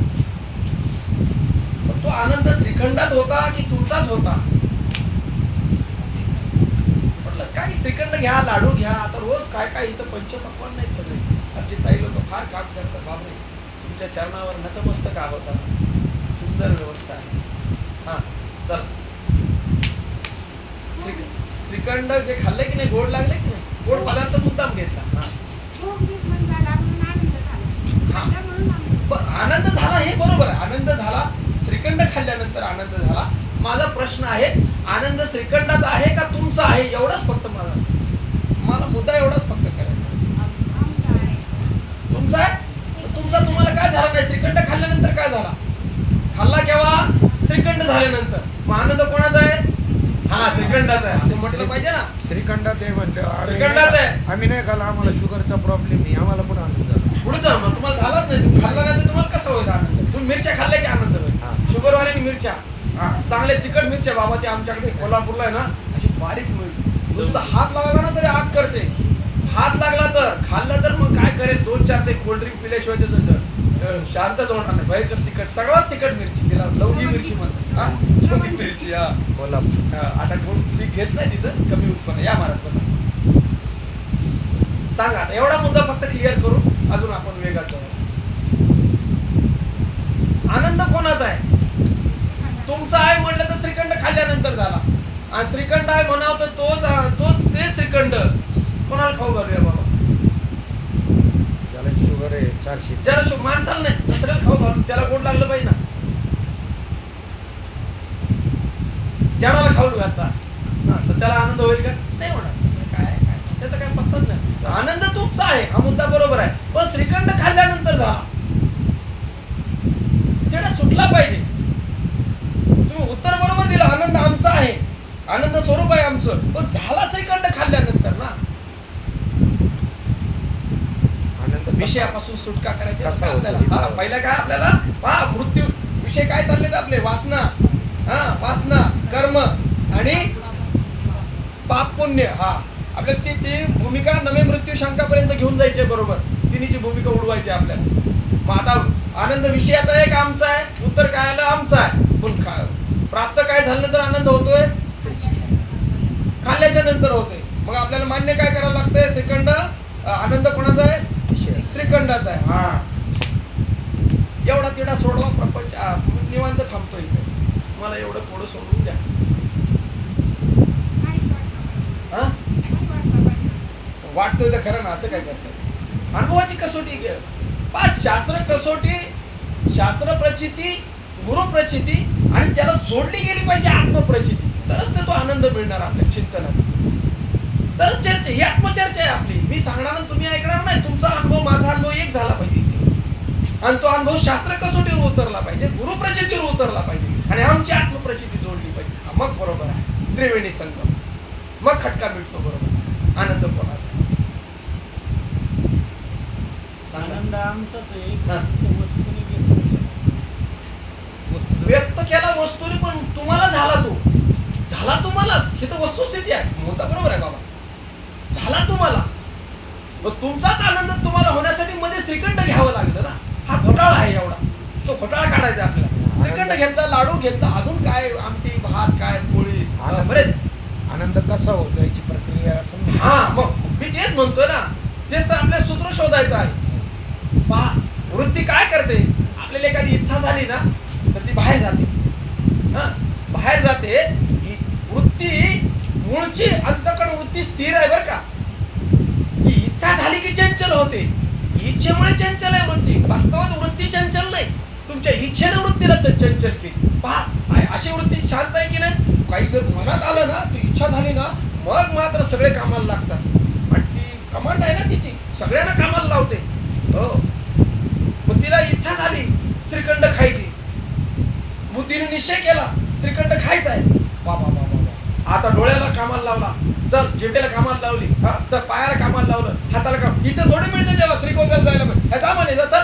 पण तो आनंद श्रीखंडात होता की तुमचाच होता? म्हटलं काय श्रीखंड घ्या, लाडू घ्या. आता रोज काय इथं पंचपक्वान नाही सगळे. आमची ताई लोक फार काम करतात. बापरे, तुमच्या चरणावर नतमस्तक होता. सुंदर व्यवस्था आहे. हा. चल. श्रीखंड जे खाल्ले की नाही, गोड लागले की नाही? गोड पदार्थ मुद्दाम घेतला. आनंद झाला, हे बरोबर आहे. आनंद झाला, श्रीखंड खाल्ल्यानंतर आनंद झाला. माझा प्रश्न आहे, आनंद श्रीखंडात आहे का तुमचा आहे? एवढाच फक्त मला मुद्दा एवढाच फक्त करायचा. तुमचा आहे. तुमचा तुम्हाला काय झाला नाही? श्रीखंड खाल्ल्यानंतर काय झाला? खाल्ला केव्हा? श्रीखंड झाल्यानंतर. मग आनंद कोणाचा आहे? हा, श्रीखंडाचा आहे असं म्हटलं पाहिजे ना. श्रीखंडात आहे म्हणलं. श्रीखंडाचा आहे. आम्ही नाही खाल्ला, आम्हाला शुगरचा प्रॉब्लेम नाही, आम्हाला पण आनंद झाला. पुढे जाऊ मग तुम्हाला झालाच नाही. तुम्ही खाल्ला नाही तर तुम्हाला कसं होईल आनंद? तुम्ही मिरच्या खाल्ल्या की आनंद होईल? शुगरवाल्याने मिरच्या, चांगल्या तिखट मिरच्या बाबा, ते आमच्याकडे कोल्हापूरला आहे ना, अशी बारीक मिळते. नुसतं हात लागला ना तरी आग करते. हात लागला तर, खाल्ला तर मग काय करेल? 2-4 ते कोल्ड्रिंक पिल्याशिवाय त्याचं शांतच होणार नाही. भयंकर तिखट, सगळ्यात तिखट मिरची. तिला लवंगी मिरची म्हणतात. लवंगी मिरची. हा. कोल्हापूर. आता कोण पीक घेत नाही तिचं, कमी उत्पन्न. या महाराज बसा. सांगा एवढा मुद्दा फक्त क्लिअर करू, अजून आपण वेगात जाऊ. आनंद कोणाचा आहे? तुमचा आहे म्हटलं तर श्रीखंड खाल्ल्यानंतर झाला. आणि श्रीखंड आहे म्हणावं तर तोच ते श्रीखंड कोणाला खाऊ घालूया बाबा? ज्याला शुगर आहे 400, ज्याला माणसाला नाही दुसऱ्याला खाऊ घालू, त्याला गोड लागलं पाहिजे ना. जेवणाला खाऊन घातला तर त्याला आनंद होईल का? नाही होणार. काय त्याचा काय पत्ताच नाही. आनंद तुमचा आहे, हा मुद्दा बरोबर आहे, पण श्रीखंड खाल्ल्यानंतर झाला तेवढा सुटला पाहिजे. तुम्ही उत्तर बरोबर दिलं, आनंद आमचा आहे, आनंद स्वरूप आहे आमचं, पण झाला श्रीखंड खाल्ल्यानंतर ना. विषयापासून सुटका करायची आपल्याला. पहिला काय आपल्याला मृत्यू विषय काय चालले आपले? वासना, वासना, कर्म आणि पाप पुण्य. आपल्याला ती भूमिका नवे मृत्यू शंकापर्यंत घेऊन जायची बरोबर. तिन्हीची भूमिका उडवायची आपल्याला. मग आता आनंद विषयाचा आहे का आमचा आहे? उत्तर काय आलं? आमचा आहे. पण प्राप्त काय झालं नंतर आनंद होतोय? खाल्ल्याच्या नंतर होतोय. मग आपल्याला मान्य काय करावं लागतंय? श्रीखंड आनंद कोणाचा आहे? श्रीखंडाचा आहे. एवढा तिडा सोडवा, प्रपंच निवांत थांबतोय. मला एवढं थोडं सोडून द्या. वाटतोय तर खरं ना, असं काय करतात? अनुभवाची कसोटी घे. पाच शास्त्र कसोटी, शास्त्र प्रचिती, गुरु प्रचिती, आणि त्याला जोडली गेली पाहिजे आत्मप्रचिती. तरच तो आनंद मिळणार आपल्या चिंतनाचा. तरच चर्चा, ही आत्मचर्चा आहे आपली. मी सांगणार आणि तुम्ही ऐकणार नाही. तुमचा अनुभव माझा अनुभव एक झाला पाहिजे, आणि तो अनुभव शास्त्र कसोटीवर उतरला पाहिजे, गुरु प्रचितीवर उतरला पाहिजे, आणि आमची आत्मप्रचिती जोडली पाहिजे. मग बरोबर आहे त्रिवेणी संगम, मग खटका मिळतो बरोबर. आनंद कोणाचा? आनंद आमचाच आहे, व्यक्त केला वस्तूने, पण तुम्हाला झाला तुम्हालाच. हे तर वस्तुस्थिती आहे. मुद्दा बरोबर आहे बाबा, झाला तुम्हाला. मग तुमचाच आनंद तुम्हाला होण्यासाठी मध्ये श्रीखंड घ्यावं लागलं ना. हा घोटाळा आहे एवढा, तो घोटाळा काढायचा आपल्याला. श्रीखंड घेतला, लाडू घेतला, अजून काय आमटी भात काय पोळी बरेच. आनंद कसा होतो याची प्रक्रिया. मग मी तेच म्हणतोय ना, तेच तर आपल्याला सूत्र शोधायचं आहे. पहा, वृत्ती काय करते? आपल्याला एखादी इच्छा झाली ना तर ती बाहेर जाते. बाहेर जाते. वृत्ती मूळची अंतःकरण वृत्ती स्थिर आहे बरं का. ती इच्छा झाली की चंचल होते. इच्छेमुळे चंचल आहे वृत्ती. वास्तवात वृत्ती चंचल नाही, तुमच्या इच्छेने वृत्तीला चंचल केली. पहा, अशी वृत्ती शांत आहे की नाही? काही जर मनात आलं ना, ती इच्छा झाली ना, मग मात्र सगळे कामाला लागतात. आणि ती कमांड आहे ना तिची, सगळ्यांना कामाला लावते. मग तिला इच्छा झाली श्रीखंड खायची, बुद्धीने निश्चय केला श्रीखंड खायचा आहे. बाबा आता डोळ्याला कामाला लावला, चल जिभेला कामाला लावली, चल पायाला कामाला लावलं, हाताला काम. इथं थोडी मिळते जेव्हा श्रीखंडाला जायला ह्याचा म्हणे चल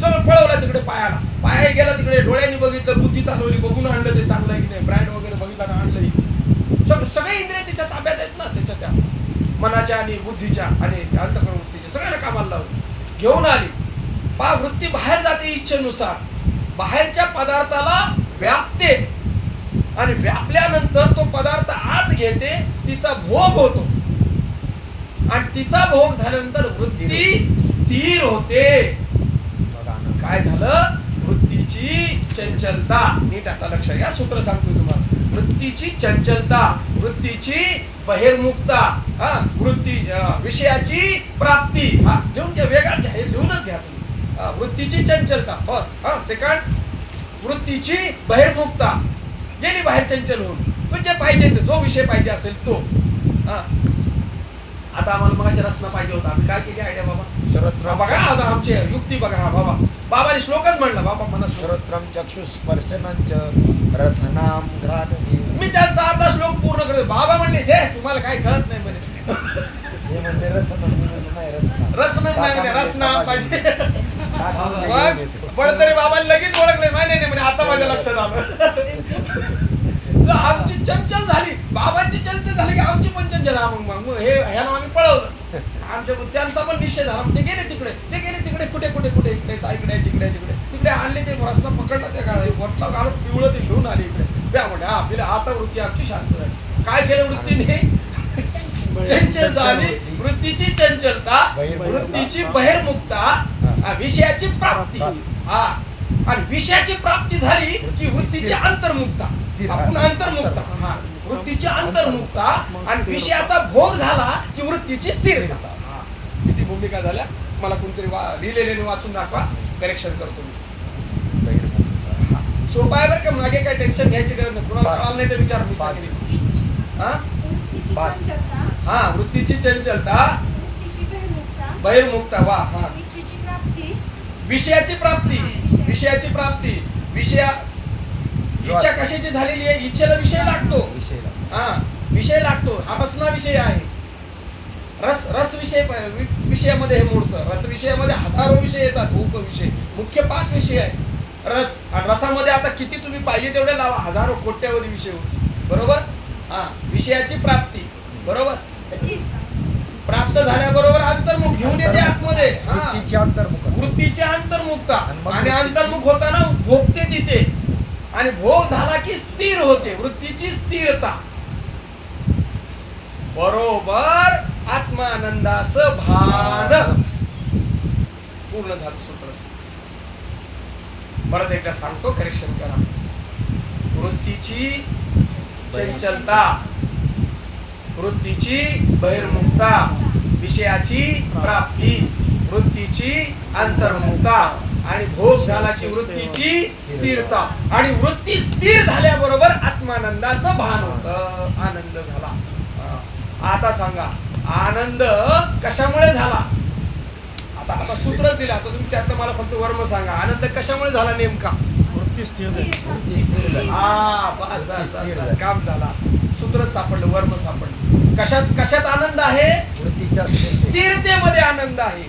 चल पळवला तिकडे पायाला. पाया गेला तिकडे, डोळ्यांनी बघितलं, बुद्धी चालवली, बघून आणलं ते चांगलं आहे की नाही, ब्रँड वगैरे बघितला ना, आणलं. सगळे इंद्रिय तिच्या ताब्यात आहेत ना, त्याच्या त्या मनाच्या आणि बुद्धीच्या आणि अंतःकरण वृत्तीच्या सगळ्यांना कामाला लावली. घेऊन आली. वृत्ती बाहेर जाते इच्छेनुसार, बाहेरच्या पदार्थाला व्यापते, आणि व्यापल्यानंतर तो पदार्थ आत घेते, तिचा भोग होतो, आणि तिचा भोग झाल्यानंतर वृत्ती स्थिर होते. काय झालं? वृत्तीची चंचलता. नीट आता लक्षात घ्या, सूत्र सांगतो तुम्हाला. वृत्तीची चंचलता, वृत्तीची बहिर्मुखता, वृत्ती विषयाची प्राप्ती. लिहून घ्या, वेगळा घ्या, हे लिहूनच घ्या तुम्ही. वृत्तीची चंचलता बस. सेकंड, वृत्तीची बहिर्मुखता. गेली बाहेर चंचल होऊन, जे पाहिजे जो विषय पाहिजे असेल तो. आता आम्हाला मग रसना पाहिजे होता, आम्ही काय केली आयडिया बाबा? शरत्रम. बघा आता आमची युक्ती बघा. बाबा बाबाने श्लोकच म्हणला. बाबा म्हणा शरत्रम चक्षुस्पर्शनंच रसनाम घ्राण. मी त्यांचा अर्धा श्लोक पूर्ण करतो. बाबा म्हणले जे तुम्हाला काही कळत नाही म्हणे. रसना नाही, रसना पाहिजे. पण तरी बाबांनी लगेच ओळखले. नाही म्हणजे आता माझ्या लक्षात आलं. आमची चंचल झाली, बाबांची चंचल झाली की आमची पण चंचल. मग हे ह्याला आम्ही पळवलं. आमच्या त्यांचा पण निश्चय झाला. ते गेले तिकडे कुठे इकडे तिकडे आणले. ते रस्ता पकडला, त्या वरला घालत पिवळं ते घेऊन आले इकडे. त्या म्हणजे आता वृत्ती आमची शांत झाली. काय केलं वृत्तीने? चंचल झाली. वृत्तीची चंचलता, वृत्तीची बहिर्मुखता, विषयाची प्राप्ती. आणि विषयाची प्राप्ती झाली की वृत्तीची अंतर्मुक्ता. आपण अंतर्मुक्ता, वृत्तीची अंतर्मुक्ता, आणि विषयाचा भोग झाला की वृत्तीची स्थिरता. किती भूमिका झाल्या? मला कोणतरी लिहिलेले वाचून दाखवा, करेक्शन करतो मी. सोपा आहे बरं का, मागे काय टेन्शन घ्यायची गरज नाही. कुणाला पाच. कळालं नाही तर विचार, मी पाच. सांगितलं. हा वृत्तीची पाच. चंचलता, हा, वृत्तीची चंचलता, वृत्तीची बहिर्मुखता, बहिर्मुखता. वा. हा, इच्छेची प्राप्ती, विषयाची प्राप्ती, विषयाची प्राप्ती. इच्छा कशाची झालेली आहे? इच्छेला विषय लागतो. विषयला हा, विषय लागतो. हा रसना विषय आहे. रस विषय विषयामध्ये हे मोडतं. रस विषयामध्ये हजारो विषय येतात. उपविषय मुख्य 5 विषय आहे. रस, आणि रसामध्ये आता किती तुम्ही पाहिजे तेवढे लावा, हजारो कोट्यावधी विषय होते. बरोबर. हा, विषयाची प्राप्ती. बरोबर. स्थिरता, प्राप्त झाल्याबरोबर अंतर्मुख घेऊन येते आतमध्ये. हा, वृत्तीची अंतर्मुख वृत्तीची अंतर्मुखता. आणि मग आणि अंतर्मुख होताना भोगते तिथे, आणि भोग झाला की स्थिर होते. वृत्तीची स्थिरता. बरोबर आत्मानंदाचं भान. पूर्ण झालं सूत्र. परत एकदा सांगतो, करेक्शन करा. वृत्तीची चंचलता, वृत्तीची बहिर्मुखता, विषयाची प्राप्ती, वृत्तीची अंतर्मुखता, आणि भोग झाला की वृत्तीची स्थिरता. आणि वृत्ती स्थिर झाल्याबरोबर आत्मानंदाचं भान होतं. आनंद झाला. आता सांगा, आनंद कशामुळे झाला? आता सूत्रच दिलं. आता तुम्ही त्यातलं मला फक्त वर्म सांगा. आनंद कशामुळे झाला नेमका? वृत्ती स्थिर झाली. वृत्ती स्थिर झाली. बस काम झाला. सूत्र सापडलं, वर्म सापडलं. कशात आनंद आहे? वृत्तीच्या स्थिरतेमध्ये आनंद आहे.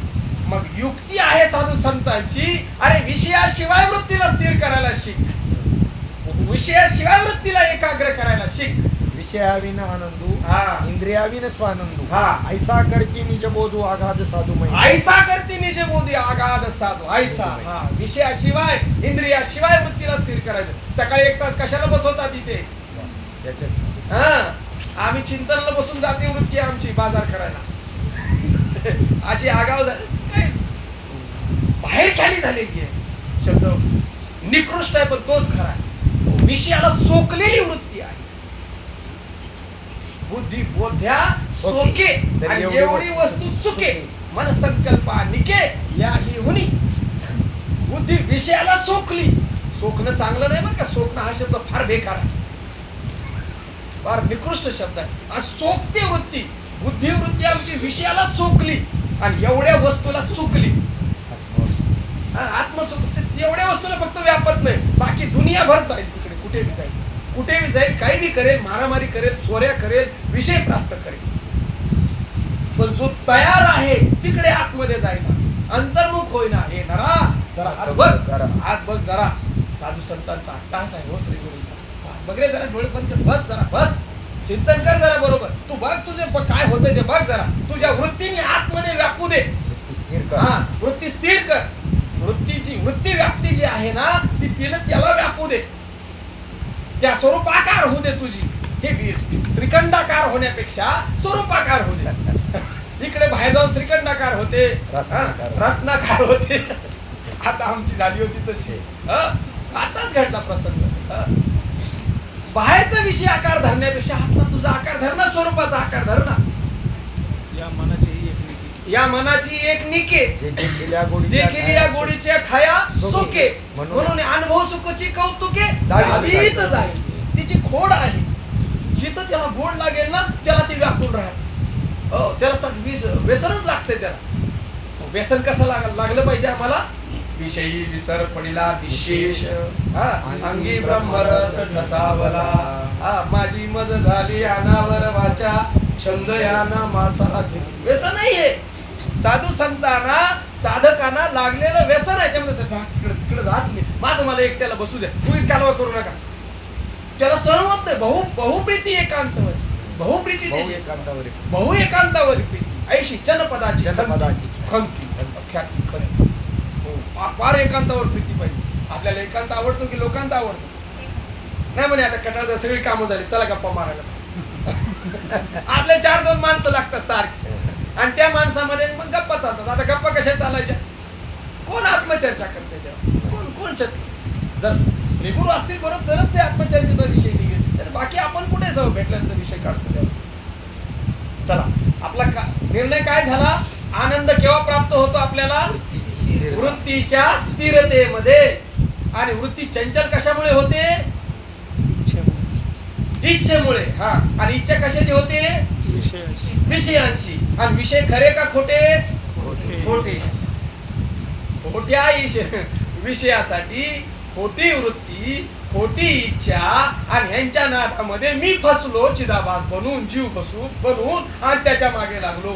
मग युक्ती आहे साधू संतांची, अरे विषयाशिवाय वृत्तीला स्थिर करायला शिक, विषयाशिवाय वृत्तीला एकाग्र करायला शिक. विषयाविन आनंदू, हा. इंद्रियाविन स्वानंदू, हा. ऐसा करती निज बोधू आगाध साधू मही. ऐसा करती निज बोधी आगाध साधू. ऐसा. हा, विषयाशिवाय इंद्रियाशिवाय वृत्तीला स्थिर करायचं. सकाळी 1 तास कशाला बसवतात इथे? त्याच्यात हा, आम्ही चिंतनाला बसून जाते वृत्ती आमची बाजार करायला. अशी आगाव काय बाहेर खाली झालेली आहे. शब्द निकृष्ट आहे, पण तोच खरा आहे. विषयाला सोकलेली वृत्ती आहे. बुद्धी बोध्या सोके, आणि एवढी वस्तू चुके, मन संकल्पा निके याही हुनी. बुद्धी विषयाला सोकली. सोकणं चांगलं नाही बरं का. सोकणं हा शब्द फार बेकार आहे, फार निकृष्ट शब्द आहे. आज सोकते वृत्ती, बुद्धिवृत्ती आमची विषयाला सोकली, आणि एवढ्या वस्तूला चुकली. आत्मसुख एवढ्या वस्तूला फक्त व्यापत नाही, बाकी दुनियाभर जाईल तिकडे, कुठे बी जाईल, कुठे बी जाईल, काही बी करेल, मारामारी करेल, चोऱ्या करेल, विषय प्राप्त करेल. पण जो तयार आहे तिकडे आतमध्ये जायला, अंतर्मुख होईना. हे नरा जरा हात बघ, हात बघ जरा. साधू संतांचा अट्टास आहे हो श्री गुरूंचा. बघ रे जरा, डोळे बंद कर, बस जरा, बस चिंतन कर जरा. बरोबर तू बघ तुझे काय होतंय ते बघ जरा. तुझ्या वृत्तीने आतमध्ये व्यापू दे. हा, वृत्ती स्थिर कर. वृत्ती व्याप्ती जी आहे ना, ती त्याला व्यापू दे. त्या स्वरूपाकार होऊ दे तुझी. हे श्रीखंडाकार होण्यापेक्षा स्वरूपाकार होऊ दे. इकडे बाहेर जाऊन श्रीखंडाकार होते, रसनाकार होते. आता आमची झाली होती तशी. आताच घडला प्रसंग. बाहेरचा विषय आकार धरण्यापेक्षा आतला तुझा आकार धर ना, स्वरूपाचा आकार धर ना. या मनाची एक निके, देखील या गोडीच्या ठाया सोके, म्हणून अनुभव सुखची कौतुके दावीत जाईल. तिची खोड आहे. जिथं त्याला गोड लागेल ना, त्याला ती व्यापून राहते. त्याला व्यसनच लागते. त्याला व्यसन कसं लागलं पाहिजे आम्हाला? विषयी विसर पडिला विशेष, अंगी ब्रह्मरस ठसावला, माझी मज झाली अनावर वाचा, छंद या नामाचा. व्यसन नाहीये. साधू संतांना साधकांना लागलेलं व्यसन आहे. त्यामुळे तिकडे जात नाही. माझं मला एकट्याला बसू द्या, तुम्हीच कालवा करू नका. त्याला सहन होत नाही. बहुप्रीती एकांतावर, बहुप्रीती बहु एकांतावर प्रीती, ऐशी जनपदाची खंती ख्याती खंती. फार एकांतावर प्रीती पाहिजे. आपल्याला एकांत आवडतो की लोकांत आवडतो? नाही म्हणे आता कटाळा सगळी कामं झाली, चला गप्पा मारायला. आपल्या 4-2 माणसं लागतात सारखी, आणि त्या माणसामध्ये मग गप्पा चालतात. आता गप्पा कशा चालायच्या? कोण आत्मचर्चा करते तेव्हा? कोण जर श्रीगुरु असतील बरोबर तरच ते आत्मचर्चेचा विषय निघेल, तर बाकी आपण कुठे जाऊ भेटल्यानंतर विषय काढतो तेव्हा. चला, आपला निर्णय काय झाला? आनंद केव्हा प्राप्त होतो आपल्याला? वृत्तीच्या स्थिरतेमध्ये. आणि वृत्ती चंचल कशामुळे होते? इच्छेमुळे. हा, आणि इच्छा कशाची होते? विषयांची. आणि विषय खरे का खोटे? खोटे. खोट्या विषयासाठी खोटी वृत्ती, खोटी इच्छा, आणि ह्यांच्या नादामध्ये मी फसलो, चिदाभास बनून, जीव बनून, आणि त्याच्या मागे लागलो.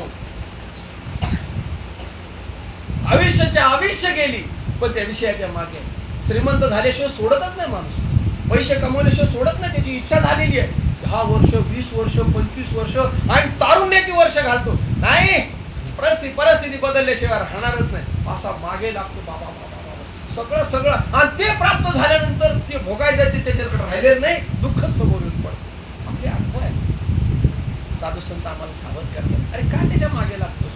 आयुष्याच्या आयुष्य गेली, पण त्या विषयाच्या मागे. श्रीमंत झाल्याशिवाय सोडतच नाही माणूस. पैसे कमवल्याशिवाय सोडत नाही. त्याची इच्छा झालेली आहे. 10 वर्ष, 20 वर्ष, 25 वर्ष, आणि तारुण्याची वर्ष घालतो. नाही, परिस्थिती बदलल्याशिवाय राहणारच नाही. असा मागे लागतो. बाबा सगळं, आणि ते प्राप्त झाल्यानंतर ते भोगायचं ते त्याच्याकडे राहिलेलं नाही. दुःख समोर येऊन पडतं. आपले अनुभव आहे. साधू संत आम्हाला सावध करतात. अरे का त्याच्या मागे लागतोस?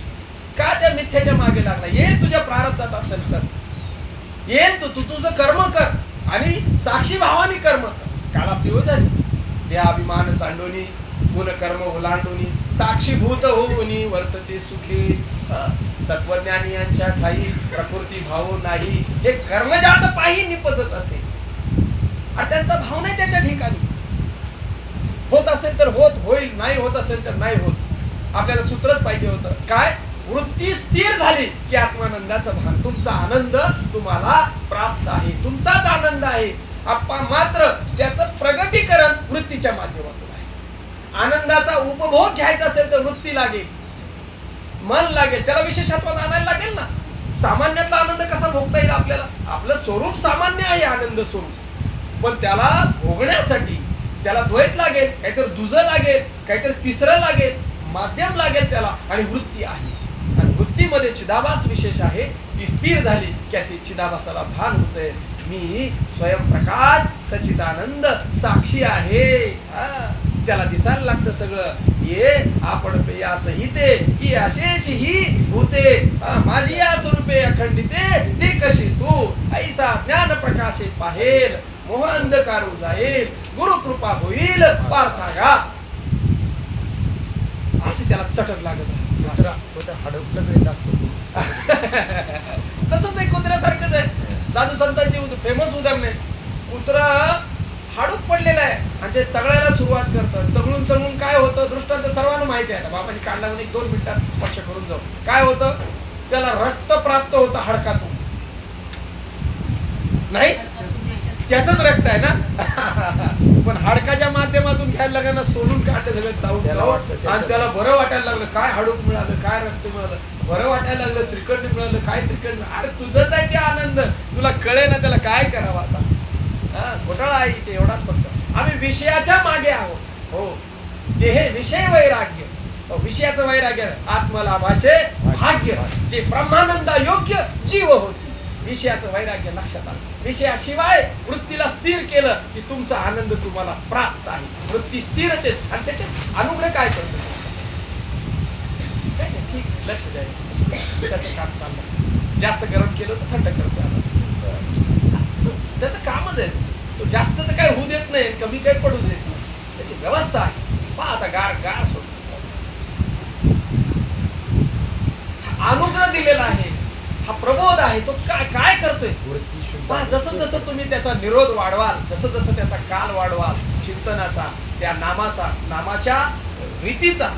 का त्या मिथ्याच्या मागे लागला? येईल तुझ्या प्रारब्धात असेल तर येईल. तू तुझं कर्म कर, आणि साक्षी भावानी कर्म कर. काल आपली वेळ झाली. या अभिमान सांडोनी, गुण कर्म ओलांडोनी, साक्षीभूत होऊनी वर्तते सुखी. तत्वज्ञानी यांच्या ठाई प्रकृती भाव नाही. हे कर्मजात पायी निपजत असे. आणि त्यांचा भाव नाही त्याच्या ठिकाणी. होत असेल तर होईल, नाही होत असेल तर नाही होत. आपल्याला सूत्रच पाहिजे होतं. काय? वृत्ती स्थिर झाली की आत्मानंदाचं भान. तुमचा आनंद तुम्हाला प्राप्त आहे. तुमचाच आनंद आहे. मात्र त्याचं प्रगटीकरण वृत्तीच्या माध्यमातून आहे. आनंदाचा उपभोग घ्यायचा असेल तर वृत्ती लागेल, मन लागेल, त्याला विशेषत्वात आणायला लागेल ना. सामान्यातला आनंद कसा भोगता येईल आपल्याला? आपलं स्वरूप सामान्य आहे, आनंद स्वरूप. पण त्याला भोगण्यासाठी त्याला द्वैत लागेल, काहीतरी दुसरं लागेल, काहीतरी तिसरं लागेल, माध्यम लागेल त्याला. आणि वृत्ती आहे. आणि वृत्तीमध्ये चिदाभास विशेष आहे. ती स्थिर झाली की ते चिदाभासाला भान होतंय. मी स्वयंप्रकाश सच्चिदानंद साक्षी आहे. त्याला दिसायला लागतं सगळं. ये आपण या सहिते ही अशेष ही भूते माझी या स्वरूपे अखंडिते ते कशी तू ऐसा ज्ञान प्रकाशे पाहेल मोह अंधकारू जाईल गुरु कृपा होईल पार्थागा. असे त्याला चटक लागत. तसंच एक कुत्र्यासारखंच आहे. साधू संतांची फेमस उदाहरण आहे. कुत्रा हाडूक पडलेला आहे आणि ते चगळायला सुरुवात करतात. चगळून काय होतं? दृष्टांत सर्वांना माहिती आहे. बाबांनी काढला म्हणजे 1-2 मिनिटात स्पर्श करून जाऊ. काय होतं? त्याला रक्त प्राप्त होतं हाडकातून. नाही, त्याचंच रक्त आहे ना. पण हाडकाच्या माध्यमातून घ्यायला लागलं ना, सोडून काढलं सगळं चावून, आणि त्याला बरं वाटायला लागलं. काय हाडूक मिळालं, काय रक्त मिळालं, बरं वाटायला लागलं. श्रीखंड मिळालं, काय श्रीखंड. अरे तुझंच आहे ते आनंद, तुला कळे ना त्याला काय करावं आता. घोटाळा आहे इथे एवढाच फक्त. आम्ही विषयाच्या मागे आहोत. हो, ते हे विषय वैराग्य, विषयाचं वैराग्य आत्मलाभाचे भाग्य, जे ब्रह्मानंदा योग्य जीव होते. विषयाचं वैराग्य लक्षात आलं. विषयाशिवाय वृत्तीला स्थिर केलं की तुमचा आनंद तुम्हाला प्राप्त आहे. वृत्ती स्थिरते आणि त्याचे अनुग्रह काय करतो? ठीक, लक्ष द्यायचं. त्याचं काम चाललं. जास्त गरम केलं तर थंड करतो. त्याचं कामच आहे. तो जास्तच काय होऊ देत नाही, कमी काय पडू देत नाही. त्याची व्यवस्था आहे. पहा आता गार सोडतो. अनुग्रह दिलेला आहे, हा प्रबोध आहे. तो काय करतोय? जसं जसं तुम्ही त्याचा निरोध वाढवाल, जसं जसं त्याचा काल वाढवाल, चिंतनाचा, त्या नामाच्या रीतीचा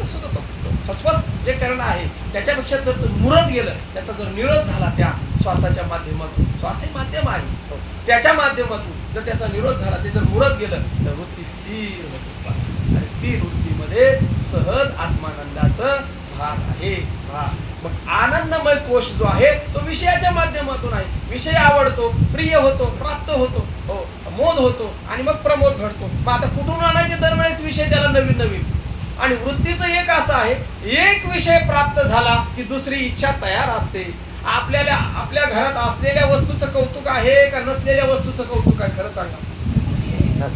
सुद्धा तो फसफस जे करणं आहे त्याच्यापेक्षा जर तो मुरत गेलं, त्याचा जर निरोध झाला त्या श्वासाच्या माध्यमातून, श्वास हे माध्यम आहे, त्याच्या माध्यमातून जर त्याचा निरोध झाला, ते जर मुरत गेलं तर वृत्ती स्थिर होते. आणि स्थिर वृत्तीमध्ये सहज आत्मानंदाचं भाग आहे. मग आनंदमय कोश जो आहे तो विषयाच्या माध्यमातून आहे. विषय आवडतो, प्रिय होतो, प्राप्त होतो, हो, मोद होतो, आणि मग प्रमोद घडतो. मग आता कुठून आणायचे? दरवेळेस विषय त्याला नवीन. आणि वृत्तीचं एक असं आहे, एक विषय प्राप्त झाला की दुसरी इच्छा तयार असते. आपल्या घरात असलेल्या वस्तूचं कौतुक आहे का नसलेल्या वस्तूचं कौतुक आहे? खरं सांगा.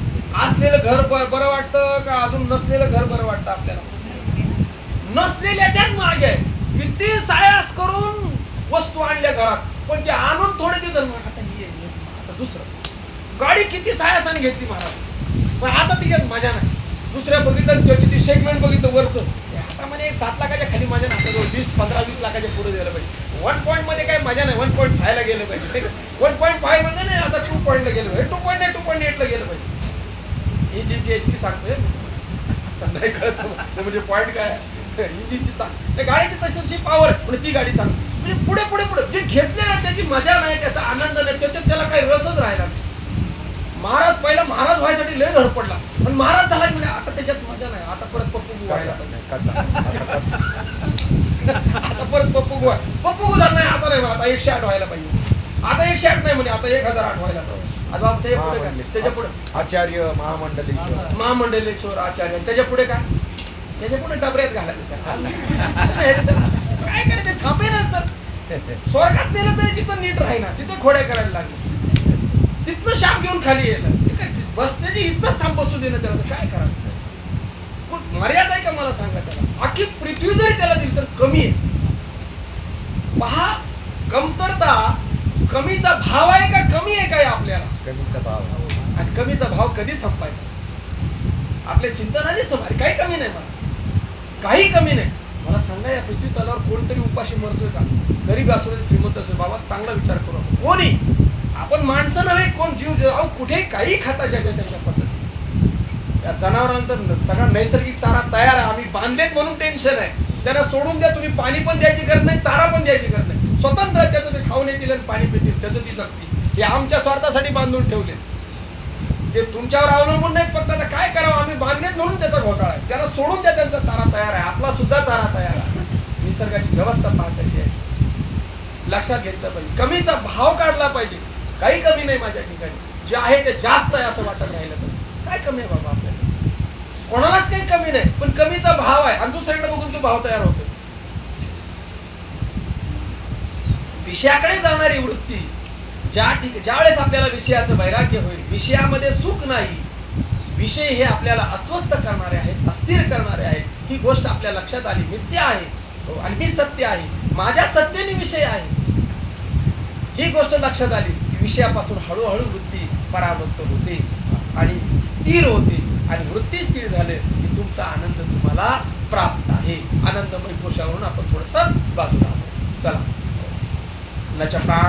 असलेलं घर बरं वाटतं का अजून नसलेलं घर बरं वाटतं? आपल्याला नसलेल्याच्याच मागे आहे. किती सायास करून वस्तू आणल्या घरात, पण ते आणून थोडे दिवस आता दुसरं गाडी किती सायासाने घेतली महाराज, पण आता तिच्यात मजा नाही. दुसऱ्या बघितलं त्याची ती सेगमेंट बघितलं वरचं, आता म्हणे 7 लाखाच्या खाली मजा नाही, आता 15-20 लाखाच्या पुढे गेलं पाहिजे. 1 पॉईंट मध्ये काय मजा नाही, 1.5 ला गेलं पाहिजे. 1.5 म्हणजे नाही, आता 2 पॉईंटला गेलं पाहिजे, 2.8 ला गेलं पाहिजे. इंजिनची HP सांगतोय नाही कळत म्हणजे पॉईंट काय इंजिनची गाडीची तशी पॉवर म्हणजे ती गाडी चांगली म्हणजे पुढे पुढे पुढे जे घेतले ना त्याची मजा नाही, त्याचा आनंद नाही, त्याच्यात त्याला काही रसच राहिला नाही. पहिला महाराज व्हायसाठी लय धडपडला पण महाराज झाला म्हणजे आता त्याच्यात मजा नाही. आता परत पप्पू व्हायला आता परत पप्पू झाला नाही, आता नाही, आता 108 व्हायला पाहिजे. आता 108 नाही म्हणे, आता 1008 व्हायला पाहिजे. आता त्याच्या पुढे आचार्य महामंडलेश्वर आचार्य, त्याच्या पुढे काय, त्याच्या पुढे डबऱ्यात घालायचं काय करायचं, थांबे नसतात. स्वर्गात नेलं तरी तिथं नीट राहीना, तिथं खोड्या करायला लागले, तिथनं शाप घेऊन खाली येतं. बसण्याची इच्छाच थांब बसू देणं त्याला, काय करायचं. मर्यादा आहे का मला सांगा त्याला. अख्खी पृथ्वी जरी त्याला दिली तर कमी आहे. पहा, कमतरता कमीचा भाव आहे का कमी आहे काय आपल्याला. कमीचा भाव आणि कमीचा भाव कधी संपायचा. आपल्या चिंतनाने समारी काही कमी नाही, मला काही कमी नाही. मला सांगा, या पृथ्वी तलावर कोणतरी उपाशी मरतोय का. गरीब असू दे श्रीमंत असेल, बाबा चांगला विचार करू. कोणी आपण माणसं नव्हे, कोण जीव अहो कुठे काही खाता ज्याच्या त्याच्या पद्धती. या जनावरांतर सगळा नैसर्गिक चारा तयार आहे, आम्ही बांधलेत म्हणून टेन्शन आहे. त्यांना सोडून द्या, तुम्ही पाणी पण द्यायची गरज नाही, चारा पण द्यायची गरज नाही. स्वतंत्र त्याचं ते खाऊन येतील आणि पाणी पितील, त्याचं ती जगतील. हे आमच्या स्वार्थासाठी बांधून ठेवले, ते तुमच्यावर अवलंबून नाहीत. फक्त आता काय करावं, आम्ही बांधलेत म्हणून त्याचा घोटाळा आहे. त्यांना सोडून द्या, त्यांचा चारा तयार आहे, आपला सुद्धा चारा तयार आहे. निसर्गाची व्यवस्था पहा कशी आहे, लक्षात घेतलं पाहिजे. कमीचा भाव काढला पाहिजे. काही कमी नाही माझ्या ठिकाणी, जे आहे ते जास्त आहे असं वाटत राहिलं पाहिजे. काय कमी आहे बाबा आपल्याला, कोणालाच काही कमी नाही, पण कमीचा भाव आहे आणि दुसरीकडे बघून तो भाव तयार होतो. विषयाकडे जाणारी वृत्ती, ज्या वेळेस आपल्याला विषयाचं वैराग्य होईल, विषयामध्ये सुख नाही, विषय हे आपल्याला अस्वस्थ करणारे आहेत, अस्थिर करणारे आहेत, ही गोष्ट आपल्या लक्षात आली. मिथ्या आहे आणि मी सत्य आहे, माझ्या सत्तेने विषय आहे, ही गोष्ट लक्षात आली. विषयापासून हळूहळू वृत्ती परावृत्त होते आणि स्थिर होते. आणि वृत्ती स्थिर झाले की तुमचा आनंद तुम्हाला प्राप्त आहे. आनंदमय कोशावरून आपण थोडंसं बाजूला आहोत. चला,